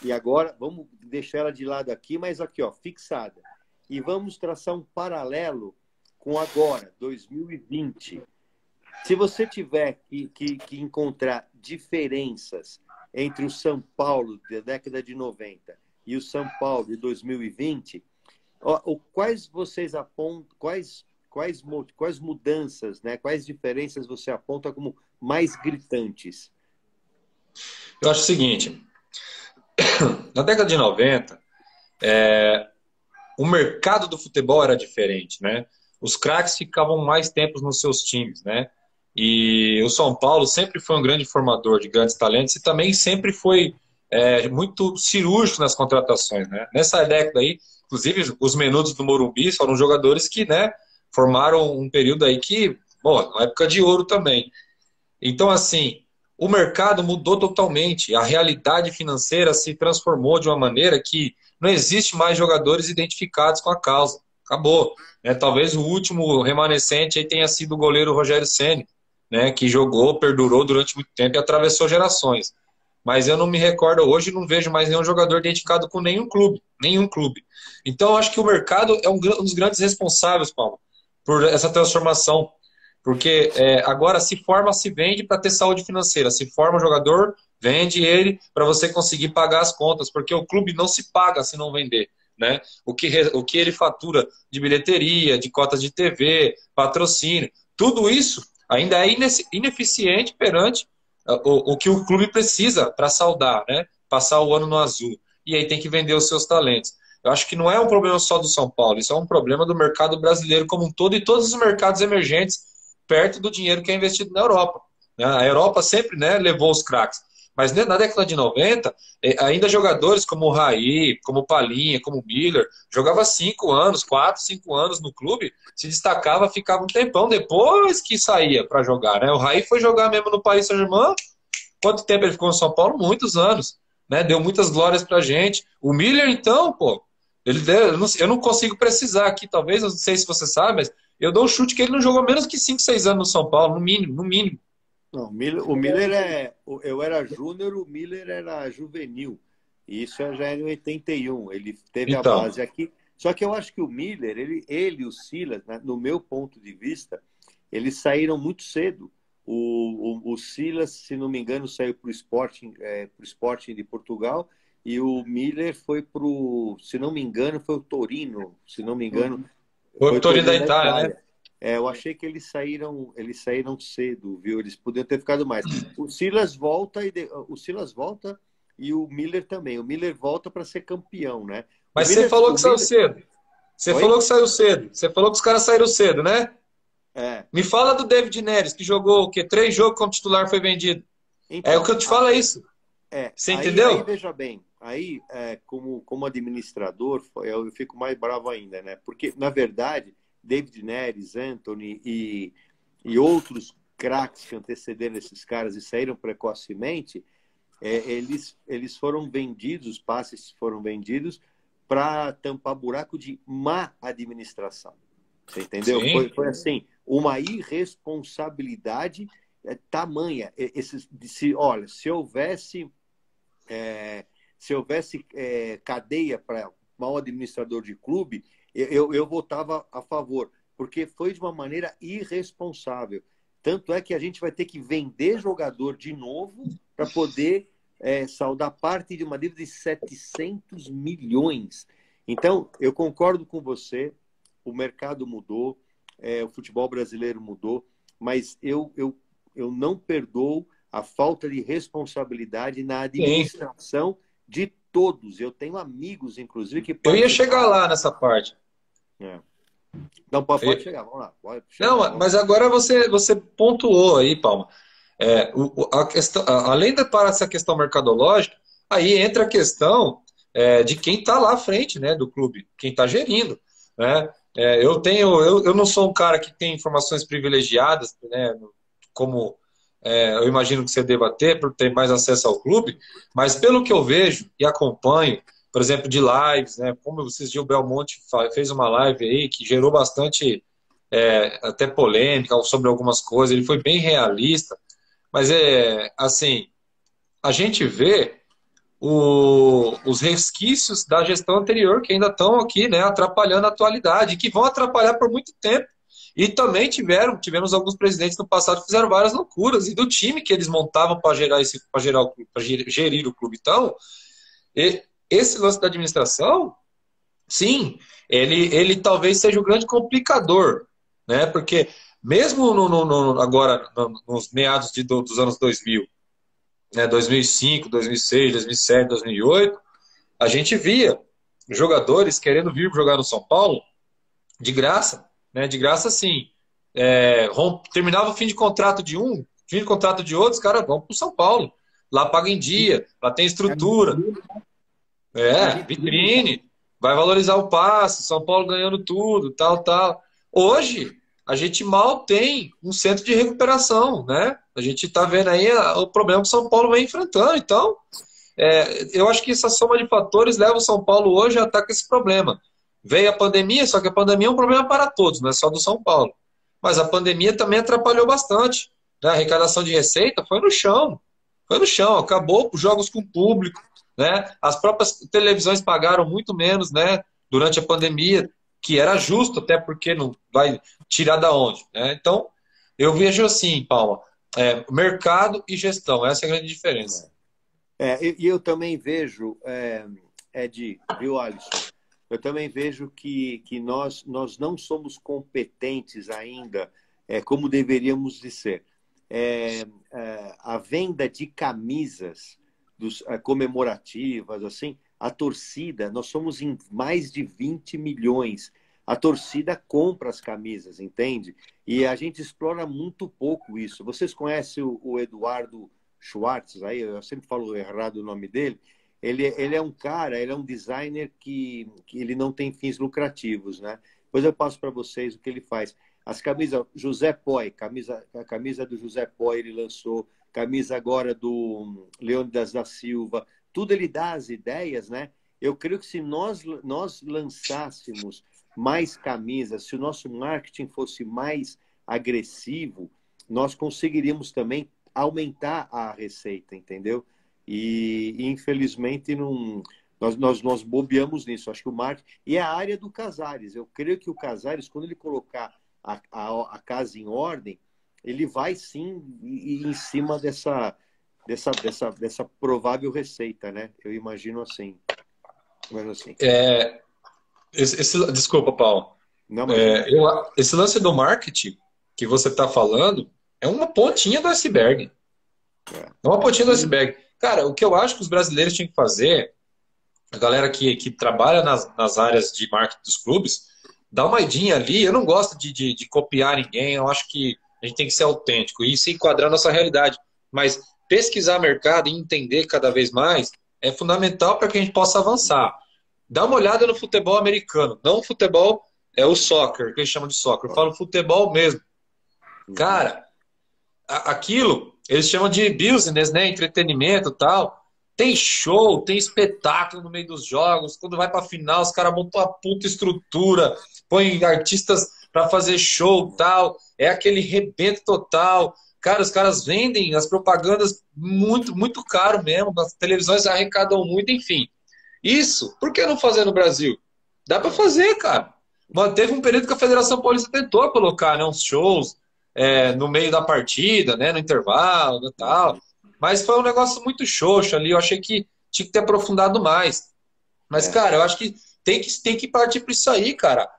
E agora, vamos deixar ela de lado aqui, mas aqui, ó, fixada. E vamos traçar um paralelo com agora, 2020. Se você tiver que encontrar diferenças entre o São Paulo da década de 90 e o São Paulo de 2020, quais vocês apontam, quais mudanças, né? Quais diferenças você aponta como mais gritantes? Eu acho o seguinte, na década de 90, o mercado do futebol era diferente, né? Os craques ficavam mais tempos nos seus times, né? E o São Paulo sempre foi um grande formador de grandes talentos e também sempre foi muito cirúrgico nas contratações, né? Nessa década aí, inclusive, os Menudos do Morumbi foram jogadores que, né, formaram um período aí que, bom, uma época de ouro também. Então, assim, o mercado mudou totalmente, a realidade financeira se transformou de uma maneira que não existe mais jogadores identificados com a causa. Acabou. Talvez o último remanescente aí tenha sido o goleiro Rogério Ceni, né, que jogou, perdurou durante muito tempo e atravessou gerações. Mas eu não me recordo hoje, não vejo mais nenhum jogador identificado com nenhum clube. Então, eu acho que o mercado é um dos grandes responsáveis, Paulo, por essa transformação. Porque agora se forma, se vende para ter saúde financeira. Se forma o jogador, vende ele para você conseguir pagar as contas, porque o clube não se paga se não vender. Né? O que ele fatura de bilheteria, de cotas de TV, patrocínio, tudo isso ainda é ineficiente perante o que o clube precisa para saldar, né? Passar o ano no azul. E aí tem que vender os seus talentos. Eu acho que não é um problema só do São Paulo, isso é um problema do mercado brasileiro como um todo e todos os mercados emergentes perto do dinheiro que é investido na Europa. A Europa sempre, né, levou os craques. Mas na década de 90, ainda jogadores como o Raí, como o Palhinha, como o Miller, jogava 5 anos, 4, 5 anos no clube, se destacava, ficava um tempão depois que saía para jogar. Né? O Raí foi jogar mesmo no Paris Saint-Germain. Quanto tempo ele ficou no São Paulo? Muitos anos. Né? Deu muitas glórias pra gente. O Miller, então, pô, eu não consigo precisar aqui, talvez, eu não sei se você sabe, mas eu dou um chute que ele não jogou menos que 5, 6 anos no São Paulo, no mínimo, no mínimo. Não, o Miller eu era júnior, o Miller era juvenil. E isso já era em 81. Ele teve a base aqui. Só que eu acho que o Miller, ele e o Silas, né, no meu ponto de vista, eles saíram muito cedo. O Silas, se não me engano, saiu para o Sporting de Portugal. E o Miller foi para o, se não me engano, foi o Torino. Se não me engano, foi o Torino da Itália, né? Eu achei que eles saíram cedo, viu? Eles podiam ter ficado mais. O Silas volta e o Miller também. O Miller volta para ser campeão, né? Mas você falou que saiu cedo. Você falou que saiu cedo. Você falou que os caras saíram cedo, né? Me fala do David Neres, que jogou o quê? 3 jogos como titular foi vendido. Então, o que eu te falo é isso. Você entendeu? Aí veja bem. Aí, como administrador, eu fico mais bravo ainda, né? Porque, na verdade, David Neres, Anthony e outros craques que antecederam esses caras e saíram precocemente, eles foram vendidos, os passes foram vendidos para tampar buraco de má administração. Você entendeu? Foi assim, uma irresponsabilidade tamanha. Olha, se houvesse cadeia para mau administrador de clube, eu votava a favor, porque foi de uma maneira irresponsável. Tanto é que a gente vai ter que vender jogador de novo para poder saldar parte de uma dívida de 700 milhões. Então, eu concordo com você, o mercado mudou, o futebol brasileiro mudou, mas eu não perdoo a falta de responsabilidade na administração de todos. Eu tenho amigos, inclusive, que... Eu ia chegar lá nessa parte. Não, pode chegar, vamos lá. Mas agora você pontuou aí, Palma. Além para essa questão mercadológica, aí entra a questão de quem está lá à frente, né, do clube, quem está gerindo. Né? Eu não sou um cara que tem informações privilegiadas, né, como eu imagino que você deva ter, por ter mais acesso ao clube, mas pelo que eu vejo e acompanho, por exemplo, de lives, né, como esses dias o Belmonte fez uma live aí que gerou bastante até polêmica sobre algumas coisas, ele foi bem realista, mas assim, a gente vê os resquícios da gestão anterior que ainda estão aqui, né, atrapalhando a atualidade, que vão atrapalhar por muito tempo. E também tivemos alguns presidentes no passado que fizeram várias loucuras, e do time que eles montavam para gerir o clube. Então, esse lance da administração, sim, ele talvez seja o grande complicador, né? Porque mesmo agora, nos meados dos anos 2000, né, 2005, 2006, 2007, 2008, a gente via jogadores querendo vir jogar no São Paulo de graça, né? De graça, sim. Terminava o fim de contrato de um, fim de contrato de outros, cara, vão para o São Paulo. Lá paga em dia, lá tem estrutura. Vitrine, vai valorizar o passe, São Paulo ganhando tudo, tal. Hoje, a gente mal tem um centro de recuperação, né? A gente está vendo aí o problema que o São Paulo vem enfrentando. Então, eu acho que essa soma de fatores leva o São Paulo hoje a estar com esse problema. Veio a pandemia, só que a pandemia é um problema para todos, não é só do São Paulo. Mas a pandemia também atrapalhou bastante. Né? A arrecadação de receita foi no chão. Acabou os jogos com público. Né? As próprias televisões pagaram muito menos, né, durante a pandemia, que era justo, até porque não vai tirar da onde. Né? Então, Eu vejo assim, Palma, mercado e gestão, essa é a grande diferença. E eu também vejo, Ed, viu, Alisson? Eu também vejo que nós não somos competentes ainda como deveríamos de ser. A venda de camisas comemorativas, assim, a torcida, nós somos em mais de 20 milhões. A torcida compra as camisas, entende? E a gente explora muito pouco isso. Vocês conhecem o Eduardo Schwartz, aí eu sempre falo errado o nome dele. Ele é um cara, ele é um designer que ele não tem fins lucrativos, né? Depois eu passo para vocês o que ele faz. As camisas, José Poi, a camisa do José Poi ele lançou, camisa agora do Leônidas da Silva, tudo ele dá as ideias, né? Eu creio que se nós lançássemos mais camisas, se o nosso marketing fosse mais agressivo, nós conseguiríamos também aumentar a receita, entendeu? E infelizmente nós bobeamos nisso. Acho que o marketing... E é a área do Casares. Eu creio que o Casares, quando ele colocar a casa em ordem, ele vai sim ir em cima dessa provável receita, né? Eu imagino assim. Desculpa, Paulo. Não, mas... esse lance do marketing que você está falando é uma pontinha do iceberg. É uma pontinha do iceberg. Cara, o que eu acho que os brasileiros tinham que fazer, a galera que trabalha nas áreas de marketing dos clubes, dá uma idinha ali. Eu não gosto de copiar ninguém, eu acho que a gente tem que ser autêntico e se enquadrar na nossa realidade. Mas pesquisar mercado e entender cada vez mais é fundamental para que a gente possa avançar. Dá uma olhada no futebol americano. Não o futebol, é o soccer, que eles chamam de soccer. Eu falo futebol mesmo. Cara, aquilo, eles chamam de business, né? Entretenimento e tal. Tem show, tem espetáculo no meio dos jogos. Quando vai pra final, os caras montam uma puta estrutura, põem artistas para fazer show e tal. É aquele rebento total. Cara, os caras vendem as propagandas muito, muito caro mesmo. As televisões arrecadam muito, enfim. Isso, por que não fazer no Brasil? Dá para fazer, cara. Teve um período que a Federação Paulista tentou colocar, né, uns shows no meio da partida, né, no intervalo e tal. Mas foi um negócio muito xoxo ali. Eu achei que tinha que ter aprofundado mais. Mas, cara, eu acho que tem que partir para isso aí, cara.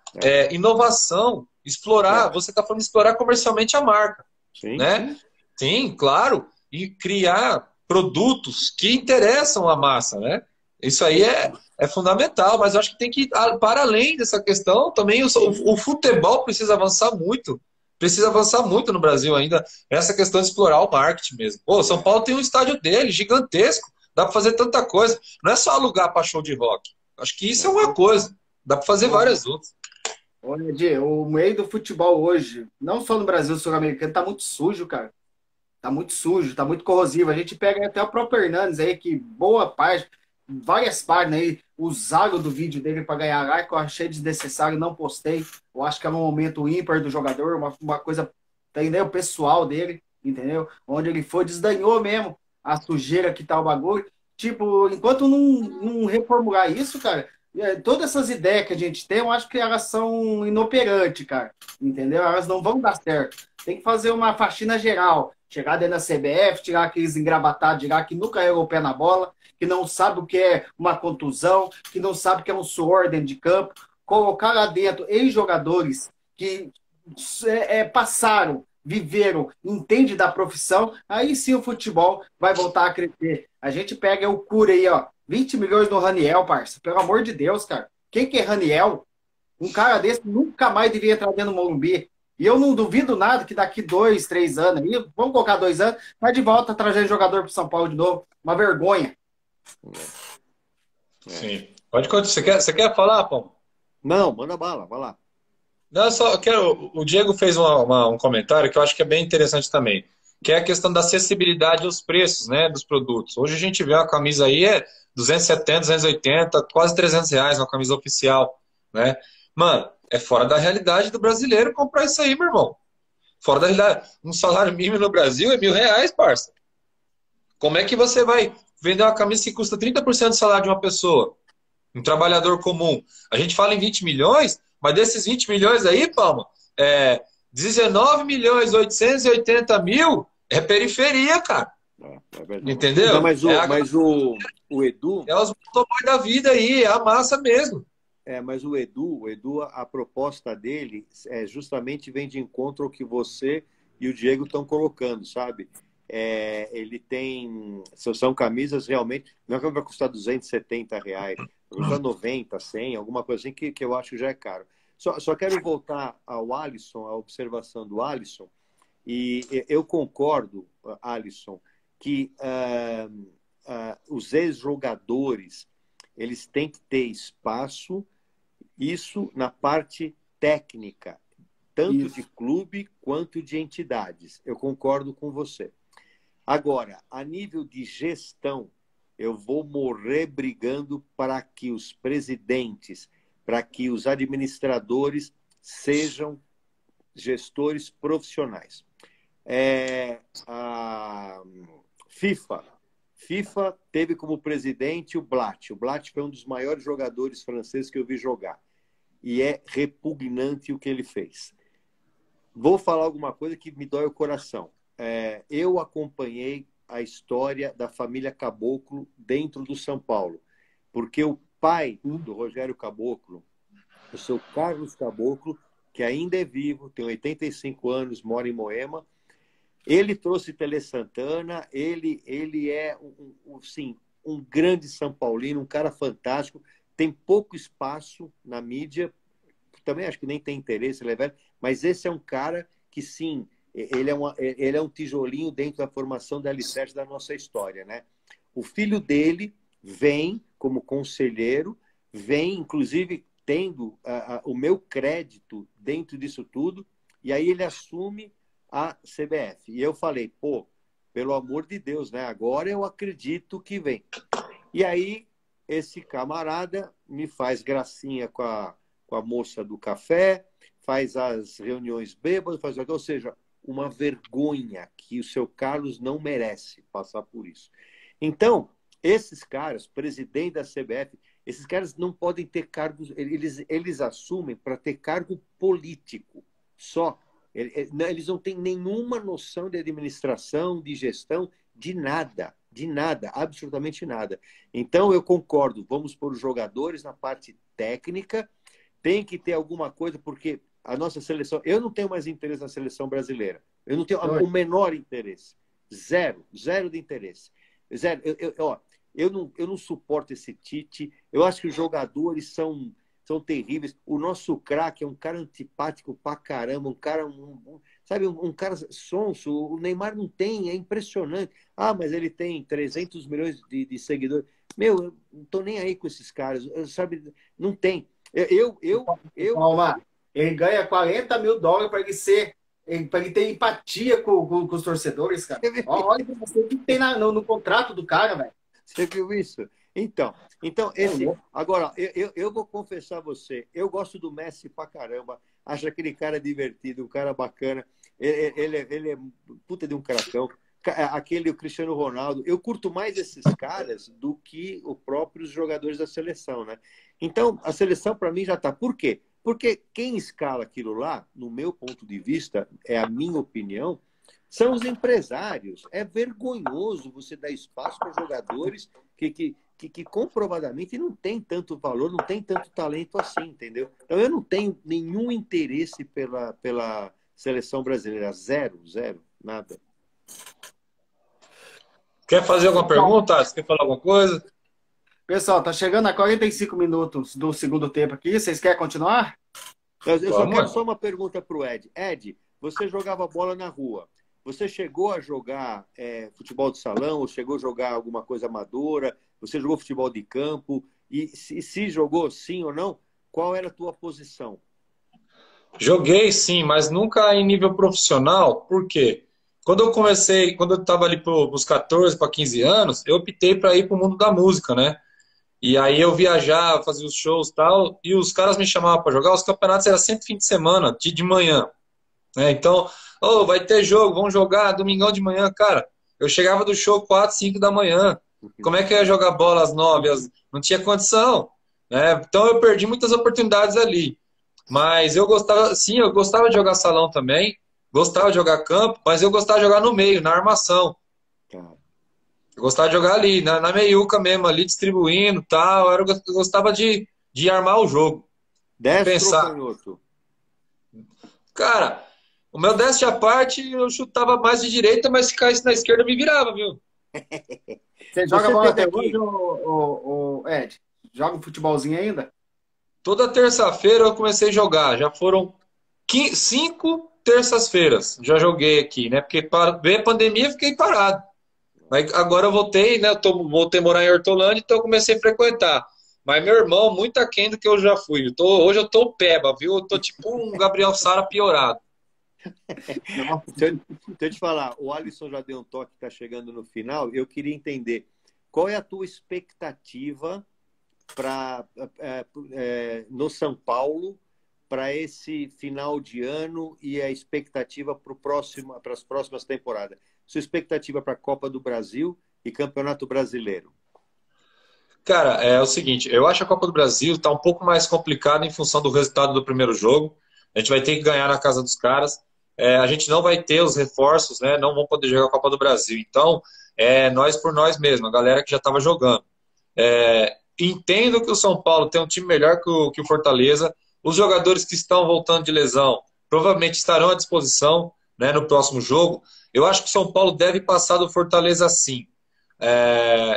Inovação, explorar. Você está falando de explorar comercialmente a marca. Sim, né? Sim, claro. E criar produtos que interessam a massa, né? Isso aí é fundamental, mas eu acho que tem que ir para além dessa questão também. O futebol precisa avançar muito. Precisa avançar muito no Brasil ainda. Essa questão de explorar o marketing mesmo. Pô, São Paulo tem um estádio dele, gigantesco. Dá para fazer tanta coisa. Não é só alugar para show de rock. Acho que isso é uma coisa. Dá para fazer várias outras. Olha, Edi, o meio do futebol hoje, não só no Brasil, sul-americano, tá muito sujo, cara. Tá muito sujo, tá muito corrosivo. A gente pega até o próprio Hernandes aí, que boa parte, várias páginas aí, usaram do vídeo dele para ganhar like, eu achei desnecessário, não postei. Eu acho que é um momento ímpar do jogador, uma coisa, entendeu? Pessoal dele, entendeu? Onde ele foi, desdanhou mesmo a sujeira que tá o bagulho. Tipo, enquanto não reformular isso, cara, todas essas ideias que a gente tem, eu acho que elas são inoperantes, cara. Entendeu? Elas não vão dar certo. Tem que fazer uma faxina geral. Chegar dentro da CBF, tirar aqueles engravatados de lá que nunca erram o pé na bola, que não sabe o que é uma contusão, que não sabe o que é um suor dentro de campo. Colocar lá dentro ex-jogadores que passaram, viveram, entendem da profissão, aí sim o futebol vai voltar a crescer. A gente pega o Cura aí, ó, 20 milhões no Raniel, parça. Pelo amor de Deus, cara. Quem que é Raniel? Um cara desse nunca mais devia entrar dentro do Morumbi. E eu não duvido nada que daqui 2, 3 anos, aí, vamos colocar 2 anos, vai de volta trazendo jogador para São Paulo de novo. Uma vergonha. Sim. Pode continuar. Você quer falar, Paulo? Não, manda bala, vai lá. Não, só quero. O Diego fez um comentário que eu acho que é bem interessante também, que é a questão da acessibilidade aos preços, né, dos produtos. Hoje a gente vê uma camisa aí 270, 280, quase R$ 300 uma camisa oficial, né? Mano, é fora da realidade do brasileiro comprar isso aí, meu irmão. Fora da realidade. Um salário mínimo no Brasil é R$ 1.000, parça. Como é que você vai vender uma camisa que custa 30% do salário de uma pessoa? Um trabalhador comum. A gente fala em 20 milhões, mas desses 20 milhões aí, Palma, 19 milhões 880 mil é periferia, cara. É verdade. Entendeu? Não, mas o Edu. É os motoboys da vida aí, é a massa mesmo. Mas o Edu, a proposta dele justamente vem de encontro ao que você e o Diego estão colocando, sabe? Ele tem. São camisas realmente. Não é que vai custar R$ 270, vai custar 90, 100, alguma coisa assim que eu acho que já é caro. Só quero voltar ao Alisson, à observação do Alisson, e eu concordo, Alisson, que os ex-jogadores eles têm que ter espaço, isso na parte técnica, tanto de clube quanto de entidades. Eu concordo com você. Agora, a nível de gestão, eu vou morrer brigando para que os presidentes, para que os administradores sejam gestores profissionais. A FIFA teve como presidente o Blatt. O Blatt foi um dos maiores jogadores franceses que eu vi jogar. E é repugnante o que ele fez. Vou falar alguma coisa que me dói o coração. Eu acompanhei a história da família Caboclo dentro do São Paulo. Porque o pai do Rogério Caboclo, o seu Carlos Caboclo, que ainda é vivo, tem 85 anos, mora em Moema, ele trouxe Tele Santana, ele é um grande São Paulino, um cara fantástico, tem pouco espaço na mídia, também acho que nem tem interesse, ele é velho, mas esse é um cara que, sim, ele é um tijolinho dentro da formação da alicerce da nossa história, né? O filho dele vem como conselheiro, vem, inclusive, tendo o meu crédito dentro disso tudo, e aí ele assume a CBF. E eu falei, pelo amor de Deus, né? Agora eu acredito que vem. E aí esse camarada me faz gracinha com a moça do café, faz as reuniões bêbadas, ou seja, uma vergonha que o seu Carlos não merece passar por isso. Então, esses caras, presidente da CBF, esses caras não podem ter cargos, eles assumem para ter cargo político só. Eles não têm nenhuma noção de administração, de gestão, de nada, absolutamente nada. Então, eu concordo, vamos pôr os jogadores na parte técnica, tem que ter alguma coisa, porque a nossa seleção... Eu não tenho mais interesse na seleção brasileira. Eu não tenho o menor interesse. Zero de interesse. Zero. Eu não suporto esse Tite. Eu acho que os jogadores são terríveis. O nosso craque é um cara antipático pra caramba, um cara, sabe, um cara sonso. O Neymar não tem, é impressionante. Mas ele tem 300 milhões de seguidores. Meu, eu não tô nem aí com esses caras, sabe? Não tem. Calma, ele ganha $40 mil para ele ter empatia com os torcedores, cara. Olha o que tem no contrato do cara, velho. Você viu isso? Então agora, eu vou confessar a você, eu gosto do Messi pra caramba, acho aquele cara divertido, um cara bacana, ele é puta de um cracão, o Cristiano Ronaldo, eu curto mais esses caras do que os próprios jogadores da seleção, né? Então, a seleção para mim já tá. Por quê? Porque quem escala aquilo lá, no meu ponto de vista, é a minha opinião, são os empresários. É vergonhoso você dar espaço para jogadores que comprovadamente não tem tanto valor, não tem tanto talento assim, entendeu? Então eu não tenho nenhum interesse pela seleção brasileira. Zero, nada. Quer fazer alguma pergunta? Você quer falar alguma coisa? Pessoal, tá chegando a 45 minutos do segundo tempo aqui. Vocês querem continuar? Eu só quero só uma pergunta para o Ed. Ed, você jogava bola na rua. Você chegou a jogar futebol de salão, ou chegou a jogar alguma coisa amadora? Você jogou futebol de campo? E se jogou, sim ou não, qual era a tua posição? Joguei, sim, mas nunca em nível profissional. Por quê? Quando eu estava ali pros 14 para 15 anos, eu optei para ir para o mundo da música, né? E aí eu viajava, fazia os shows e tal, e os caras me chamavam para jogar. Os campeonatos eram sempre fim de semana, de manhã, né? Então, vai ter jogo, vamos jogar domingão de manhã. Cara, eu chegava do show 4, 5 da manhã. Como é que eu ia jogar bola às 9? Não tinha condição, né? Então eu perdi muitas oportunidades ali. Mas eu gostava, sim, eu gostava de jogar salão também, gostava de jogar campo, mas eu gostava de jogar no meio, na armação. Tá. Eu gostava de jogar ali, na meiuca mesmo, ali distribuindo e tal. Eu gostava de armar o jogo, de Destro ou pensar. canhoto? Cara, o meu deste à parte, eu chutava mais de direita, mas se caísse na esquerda, eu me virava, viu? Você joga Você bola teve até hoje, aqui. Ed? Joga um futebolzinho ainda? Toda terça-feira eu comecei a jogar. Já foram 5 terças-feiras. Já joguei aqui, né? Porque para ver a pandemia, eu fiquei parado. Mas agora eu voltei, né? Voltei a morar em Hortolândia, então eu comecei a frequentar. Mas meu irmão, muito aquém do que eu já fui. Hoje eu tô peba, viu? Eu tô tipo um Gabriel Sara piorado. Nossa. Deixa eu te falar, o Alisson já deu um toque, está chegando no final. Eu queria entender qual é a tua expectativa para no São Paulo para esse final de ano e a expectativa para as próximas temporadas. Sua expectativa para a Copa do Brasil e Campeonato Brasileiro. Cara, é o seguinte, eu acho que a Copa do Brasil tá um pouco mais complicada em função do resultado do primeiro jogo. A gente vai ter que ganhar na casa dos caras. A gente não vai ter os reforços, né? Não vão poder jogar a Copa do Brasil. Então, nós por nós mesmos, a galera que já estava jogando. Entendo que o São Paulo tem um time melhor que o Fortaleza. Os jogadores que estão voltando de lesão provavelmente estarão à disposição, né, no próximo jogo. Eu acho que o São Paulo deve passar do Fortaleza sim.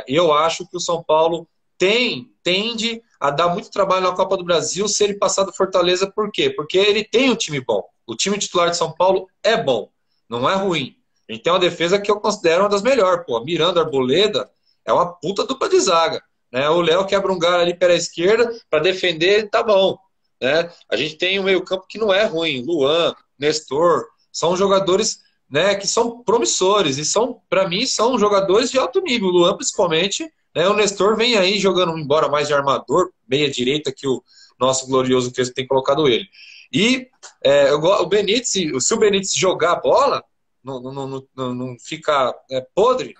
E eu acho que o São Paulo tende a dar muito trabalho na Copa do Brasil se ele passar do Fortaleza. Por quê? Porque ele tem um time bom. O time titular de São Paulo é bom, não é ruim. A gente tem uma defesa que eu considero uma das melhores. Pô, Miranda, Arboleda é uma puta dupla de zaga. Né? O Léo quebra um galho ali pela esquerda para defender, tá bom. Né? A gente tem um meio-campo que não é ruim. Luan, Nestor, são jogadores, né, que são promissores e são, para mim, são jogadores de alto nível. O Luan, principalmente, né, o Nestor vem aí jogando embora mais de armador, meia direita que o nosso glorioso Crespo tem colocado ele. E o Benítez, se o Benítez jogar a bola, não ficar podre,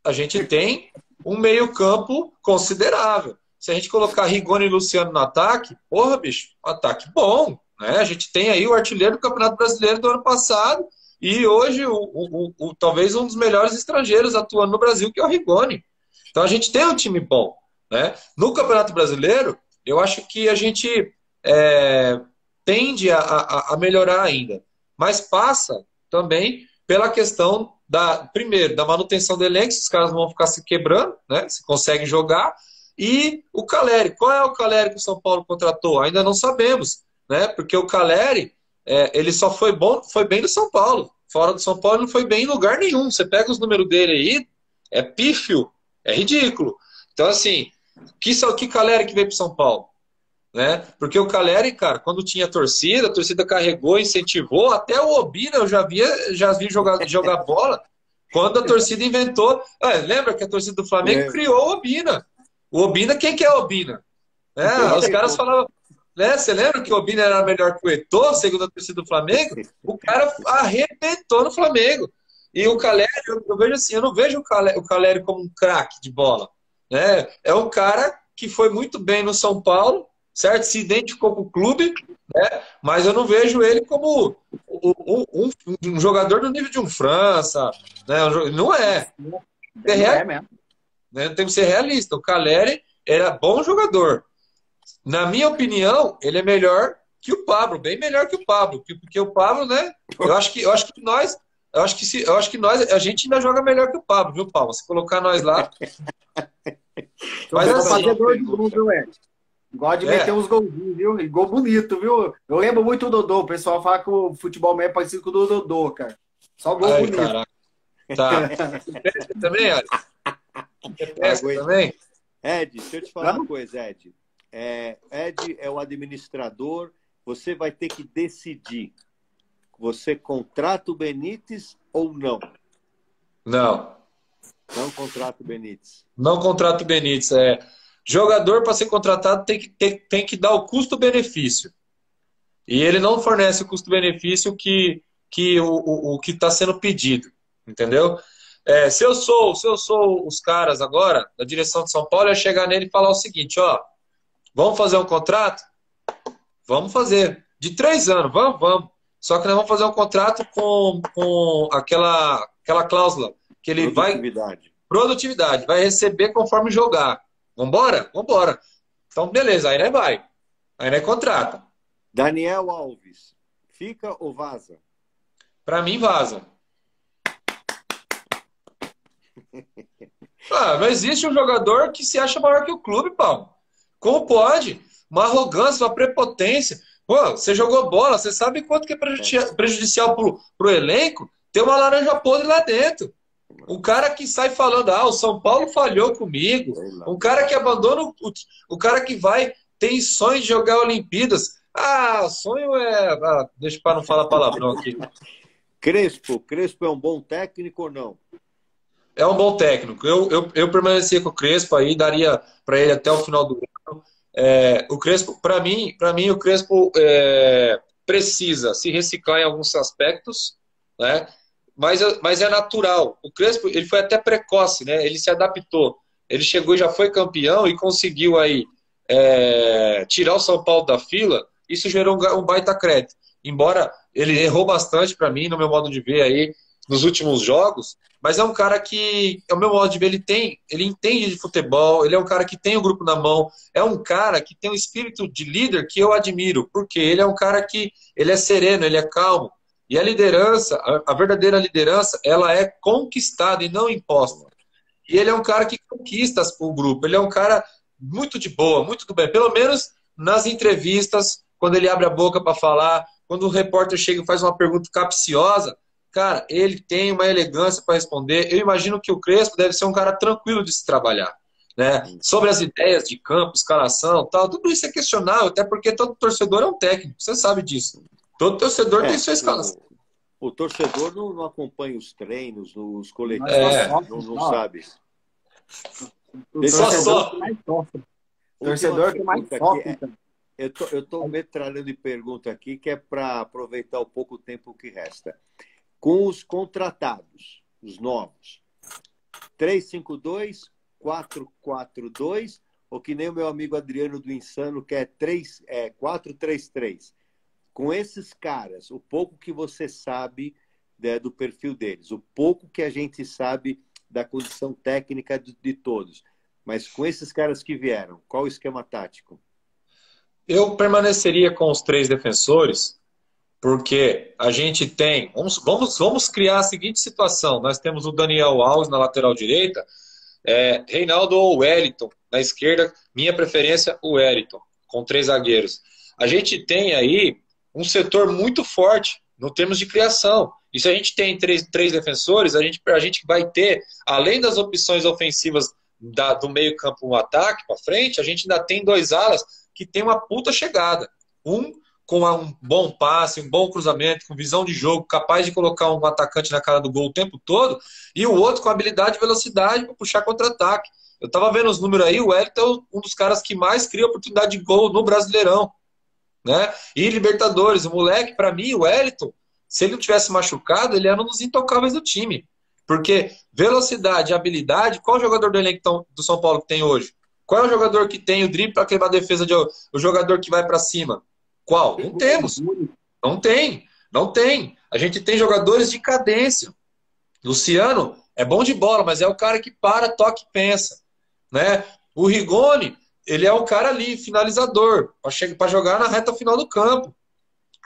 a gente tem um meio-campo considerável. Se a gente colocar Rigoni e Luciano no ataque, porra, bicho, ataque bom. Né? A gente tem aí o artilheiro do Campeonato Brasileiro do ano passado e hoje talvez um dos melhores estrangeiros atuando no Brasil, que é o Rigoni. Então a gente tem um time bom. Né? No Campeonato Brasileiro, eu acho que a gente tende a melhorar ainda. Mas passa também pela questão primeiro, da manutenção do elenco, se os caras não vão ficar se quebrando, né? Se conseguem jogar. E o Caleri, qual é o Caleri que o São Paulo contratou? Ainda não sabemos, né? Porque o Caleri, ele só foi bem no São Paulo. Fora do São Paulo, ele não foi bem em lugar nenhum. Você pega os números dele aí, é pífio, é ridículo. Então, assim, que Caleri que veio para São Paulo? Né? Porque o Caleri, cara, quando tinha a torcida carregou, incentivou, até o Obina eu já vi jogar bola, quando a torcida inventou. Lembra que a torcida do Flamengo criou o Obina. O Obina, quem que é o Obina? Os caras falavam, né? Você lembra que o Obina era melhor que o Eto'o, segundo a torcida do Flamengo? O cara arrebentou no Flamengo. E o Caleri, eu vejo assim, eu não vejo o Caleri como um craque de bola. Né? É um cara que foi muito bem no São Paulo, certo? Se identificou com o clube, né? Mas eu não vejo ele como um jogador do nível de um França, né? Não é. Mesmo. Né? Tem que ser realista. O Caleri era bom jogador. Na minha opinião, ele é melhor que o Pablo, bem melhor que o Pablo, porque o Pablo, né? Eu acho que nós, a gente ainda joga melhor que o Pablo, viu, Paulo? Se colocar nós lá. Mas assim, fazedor de gol, viu, Ed? Gosta de meter uns golzinhos, viu? E gol bonito, viu? Eu lembro muito do Dodô. O pessoal fala que o futebol meio é parecido com o do Dodô, cara. Só gol bonito. Caraca. Tá. Você também, Ed? Você também? Ed, deixa eu te falar uma coisa, Ed. Ed é o administrador. Você vai ter que decidir. Você contrata o Benítez ou não? Não. Não contrata o Benítez. Não contrata o Benítez. Jogador, para ser contratado, tem que dar o custo-benefício. E ele não fornece o custo-benefício que está sendo pedido. Entendeu? Se eu sou os caras agora, da direção de São Paulo, eu ia chegar nele e falar o seguinte, ó, vamos fazer um contrato? Vamos fazer. De 3 anos, vamos. Só que nós vamos fazer um contrato com aquela cláusula que ele vai... Produtividade. Vai receber conforme jogar. Vambora? Vambora. Então, beleza. Aí nós vai. Aí nós contrata. Daniel Alves, fica ou vaza? Pra mim, vaza. Não existe um jogador que se acha maior que o clube, Paulo. Como pode? Uma arrogância, uma prepotência. Pô, você jogou bola, você sabe quanto que é prejudicial pro elenco? Tem uma laranja podre lá dentro. Um cara que sai falando, o São Paulo falhou comigo. Um cara que abandona o cara que tem sonho de jogar Olimpíadas. Sonho é... deixa para não falar palavrão aqui. Crespo é um bom técnico ou não? É um bom técnico. Eu permanecia com o Crespo aí, daria para ele até o final do ano. O Crespo, para mim, o Crespo precisa se reciclar em alguns aspectos, né? Mas é natural. O Crespo, ele foi até precoce, né? Ele se adaptou. Ele chegou e já foi campeão e conseguiu aí tirar o São Paulo da fila. Isso gerou um baita crédito. Embora ele errou bastante para mim, no meu modo de ver aí, nos últimos jogos, mas é um cara que, ao meu modo de ver, ele entende de futebol, ele é um cara que tem o grupo na mão, é um cara que tem um espírito de líder que eu admiro, porque ele é um cara que ele é sereno, ele é calmo. E a liderança, a verdadeira liderança, ela é conquistada e não imposta. E ele é um cara que conquista o grupo, ele é um cara muito de boa, muito do bem, pelo menos nas entrevistas, quando ele abre a boca para falar, quando o repórter chega e faz uma pergunta capciosa, cara, ele tem uma elegância para responder. Eu imagino que o Crespo deve ser um cara tranquilo de se trabalhar, né? Sobre as ideias de campo, escalação, tal, tudo isso é questionável, até porque todo torcedor é um técnico, você sabe disso. Todo torcedor tem sua escalação. O torcedor não acompanha os treinos, os coletivos, não sabe. O torcedor que mais sofre. Eu estou metralhando de pergunta aqui, que é para aproveitar o pouco tempo que resta. Com os contratados, os novos, 3-5-2, 4-4-2, ou que nem o meu amigo Adriano do Insano, que é 4-3-3. Com esses caras, o pouco que você sabe do perfil deles, o pouco que a gente sabe da condição técnica de todos, mas com esses caras que vieram, qual o esquema tático? Eu permaneceria com os 3 defensores, porque a gente tem... Vamos criar a seguinte situação. Nós temos o Daniel Alves na lateral direita, Reinaldo ou Wellington na esquerda. Minha preferência, o Wellington, com 3 zagueiros. A gente tem aí um setor muito forte no termos de criação. E se a gente tem 3 defensores, a gente vai ter, além das opções ofensivas do meio campo, um ataque para frente, a gente ainda tem 2 alas que tem uma puta chegada. Um com um bom passe, um bom cruzamento, com visão de jogo, capaz de colocar um atacante na cara do gol o tempo todo, e o outro com habilidade e velocidade para puxar contra-ataque. Eu tava vendo os números aí, o Wellington é um dos caras que mais cria oportunidade de gol no Brasileirão, né? E Libertadores, o moleque, para mim, o Wellington, se ele não tivesse machucado, ele era um dos intocáveis do time. Porque velocidade e habilidade, qual jogador do elenco do São Paulo que tem hoje? Qual é o jogador que tem o drible para quebrar a defesa, o jogador que vai para cima? Qual? Não temos. Não tem. A gente tem jogadores de cadência. Luciano é bom de bola, mas é o cara que para, toca e pensa, né? O Rigoni, ele é o cara ali, finalizador, para jogar na reta final do campo.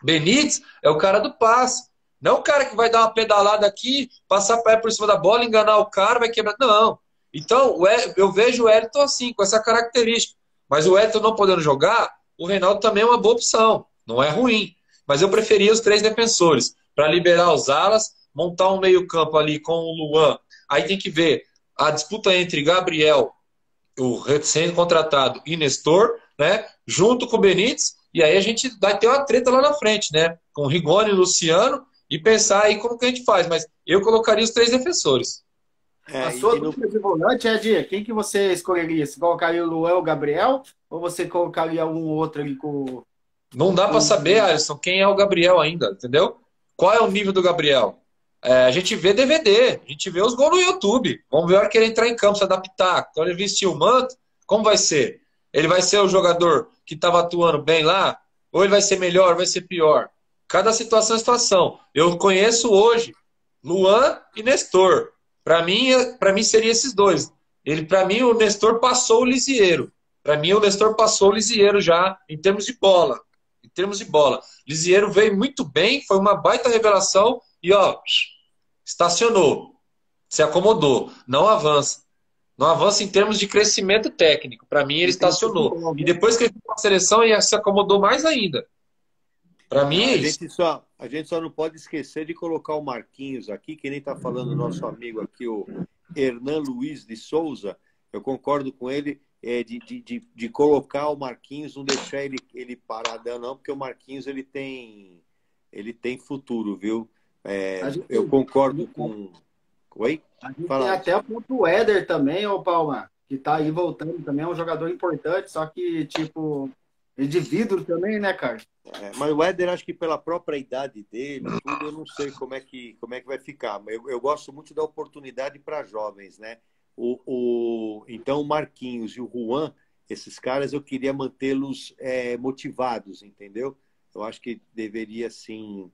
Benítez é o cara do passe. Não é o cara que vai dar uma pedalada aqui, passar pé por cima da bola, enganar o cara, vai quebrar. Não. Então, eu vejo o Wellington assim, com essa característica. Mas o Wellington não podendo jogar, o Reinaldo também é uma boa opção. Não é ruim. Mas eu preferia os 3 defensores, para liberar os alas, montar um meio-campo ali com o Luan. Aí tem que ver a disputa entre Gabriel, o recém-contratado, e Nestor, né? Junto com o Benítez. E aí a gente vai ter uma treta lá na frente, né? Com o Rigoni e o Luciano, e pensar aí como que a gente faz. Mas eu colocaria os 3 defensores. A sua dúvida de volante, Ed, quem que você escolheria? Você colocaria o Luan ou o Gabriel? Ou você colocaria algum outro ali com... Não dá para saber, Alisson, quem é o Gabriel ainda, entendeu? Qual é o nível do Gabriel? A gente vê DVD, a gente vê os gols no YouTube. Vamos ver a hora que ele entrar em campo, se adaptar. Quando ele vestir o manto, como vai ser? Ele vai ser o jogador que estava atuando bem lá Ou ele vai ser melhor, ou vai ser pior? Cada situação é situação. Eu conheço hoje Luan e Nestor. Para mim seria esses dois. Para mim, o Nestor passou o Lisieiro. Para mim, o Nestor passou o Lisieiro já em termos de bola. Em termos de bola. Lisieiro veio muito bem, foi uma baita revelação e, ó, estacionou. Se acomodou. Não avança. Não avança em termos de crescimento técnico. Para mim, ele estacionou. E depois que ele foi para a seleção, ele se acomodou mais ainda. Para mim, é isso. A gente só não pode esquecer de colocar o Marquinhos aqui, que nem está falando o nosso amigo aqui, o Hernan Luiz de Souza. Eu concordo com ele de colocar o Marquinhos, não deixar ele paradão, não, porque o Marquinhos ele tem futuro, viu? Eu concordo com. Oi? A gente tem até o ponto Éder também, ô Palma, que tá aí voltando também, é um jogador importante, só que, tipo, é de vidro também, né, cara? Mas o Éder, acho que pela própria idade dele, tudo, eu não sei como é que vai ficar. Eu gosto muito da oportunidade para jovens, né? Então, o Marquinhos e o Juan, esses caras, eu queria mantê-los motivados, entendeu? Eu acho que deveria, sim,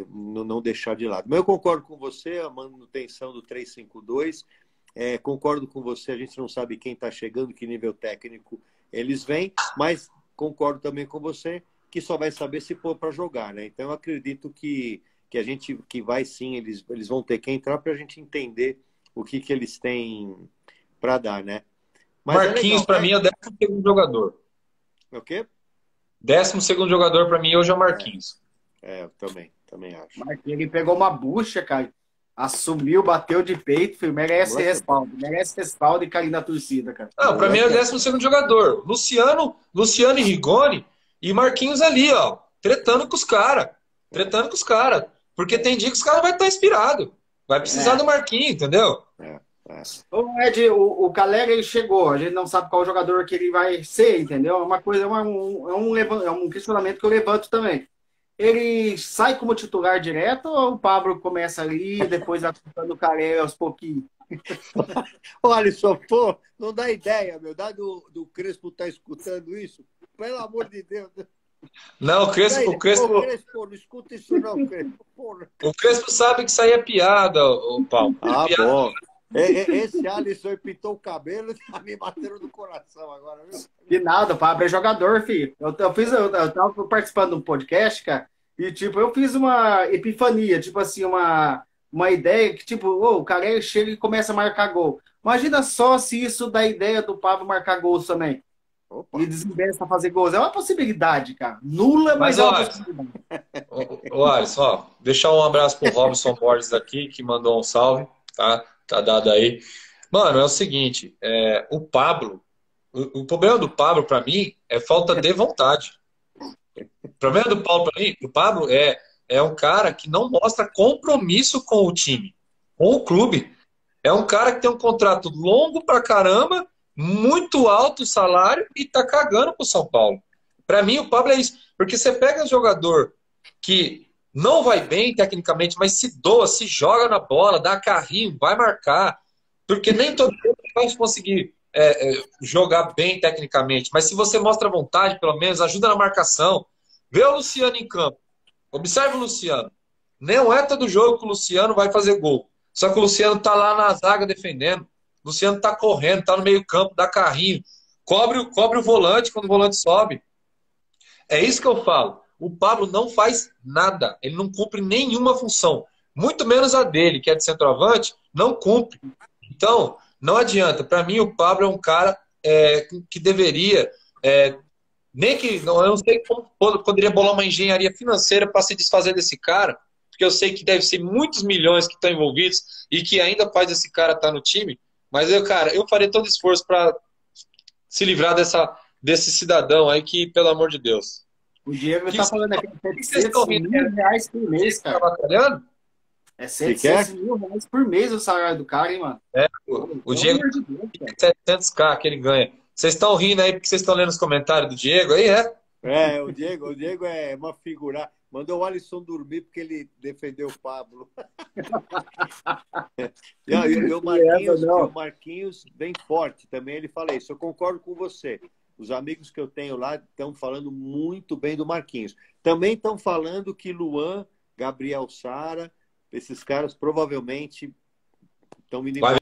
não deixar de lado. Mas eu concordo com você, a manutenção do 3-5-2. Concordo com você, a gente não sabe quem está chegando, que nível técnico eles vêm, mas concordo também com você que só vai saber se for para jogar, né? Então eu acredito que vai sim, eles vão ter que entrar para a gente entender o que eles têm para dar, né? Mas Marquinhos, para mim, é o 12º jogador. O quê? 12º jogador para mim hoje é o Marquinhos. Eu também acho. Marquinhos, ele pegou uma bucha, cara. Assumiu, bateu de peito, filho, merece respaldo. Merece respaldo e cair na torcida, cara. Não, pra mim é o 12º jogador. Luciano e Rigoni e Marquinhos ali, ó, tretando com os caras. Porque tem dia que os caras vão estar inspirados. Vai precisar do Marquinhos, entendeu? Ô, Ed, o Caleri, ele chegou. A gente não sabe qual jogador que ele vai ser, entendeu? É uma coisa, é um questionamento que eu levanto também. Ele sai como titular direto ou o Pablo começa ali e depois vai ficando o Caleri aos pouquinhos? Olha só, pô, não dá ideia, meu. Dá do Crespo tá escutando isso? Pelo amor de Deus. Não, o Crespo... Não escuta isso não, Crespo. Porra. O Crespo sabe que isso aí é piada, o Paulo. Piada. Bom. Esse Alisson pintou o cabelo e tá me batendo no coração agora, viu? De nada, o Pablo é jogador, filho. Eu tava participando de um podcast, cara, e tipo, eu fiz uma epifania, tipo assim, uma ideia que, tipo, o cara chega e começa a marcar gol. Imagina só se isso dá ideia do Pablo marcar gols também. Opa. E desinvesta a fazer gols. É uma possibilidade, cara. Nula, mas é uma possibilidade. Ô, Alisson, ó, deixar um abraço pro Robson Borges aqui, que mandou um salve, tá? Tá dado aí. Mano, é o seguinte, o Pablo, o problema do Pablo, pra mim, é falta de vontade. O problema do Pablo, pra mim, o Pablo é um cara que não mostra compromisso com o time, com o clube. É um cara que tem um contrato longo pra caramba, muito alto o salário e tá cagando pro São Paulo. Pra mim, o Pablo é isso. Porque você pega um jogador que não vai bem tecnicamente, mas se doa, se joga na bola, dá carrinho, vai marcar. Porque nem todo mundo vai conseguir jogar bem tecnicamente. Mas se você mostra vontade, pelo menos, ajuda na marcação. Vê o Luciano em campo. Observe o Luciano. Não é todo jogo que o Luciano vai fazer gol. Só que o Luciano tá lá na zaga defendendo. O Luciano tá correndo, tá no meio campo, dá carrinho. Cobre o volante quando o volante sobe. É isso que eu falo. O Pablo não faz nada. Ele não cumpre nenhuma função. Muito menos a dele, que é de centroavante, não cumpre. Então, não adianta. Para mim, o Pablo é um cara que deveria... nem que... eu não sei como poderia bolar uma engenharia financeira para se desfazer desse cara, porque eu sei que deve ser muitos milhões que estão envolvidos e que ainda faz esse cara estar no time. Mas, eu faria todo esforço para se livrar desse cidadão aí que, pelo amor de Deus... O Diego está falando aqui R$700 mil por mês, cara. Tá batalhando? É R$700 mil por mês o salário do cara, hein, mano? O Diego tem 700k que ele ganha. Vocês estão rindo aí porque vocês estão lendo os comentários do Diego aí, o Diego é uma figura. Mandou o Alisson dormir porque ele defendeu o Pablo. E o Marquinhos bem forte também, ele fala isso. Eu concordo com você. Os amigos que eu tenho lá estão falando muito bem do Marquinhos. Também estão falando que Luan, Gabriel Sara, esses caras provavelmente estão indo embora.